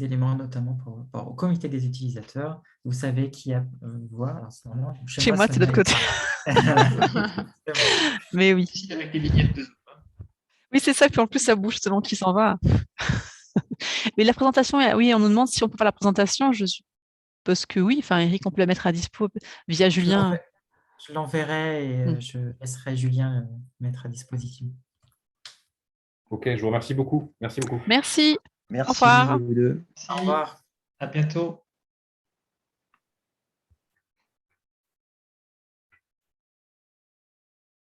éléments, notamment au comité des utilisateurs, vous savez qui a voir.
Chez moi, c'est de l'autre côté. Mais oui.
Avec les vignettes de...
Oui, c'est ça. Puis en plus, ça bouge selon qui s'en va. Mais la présentation, oui, on nous demande si on peut faire la présentation. Je suppose que oui. Enfin, Eric, on peut la mettre à dispo via Julien.
Je l'enverrai et je laisserai Julien mettre à disposition.
Ok, je vous remercie beaucoup. Merci beaucoup.
Merci.
Merci
Au revoir.
vous deux.
Au revoir.
À bientôt.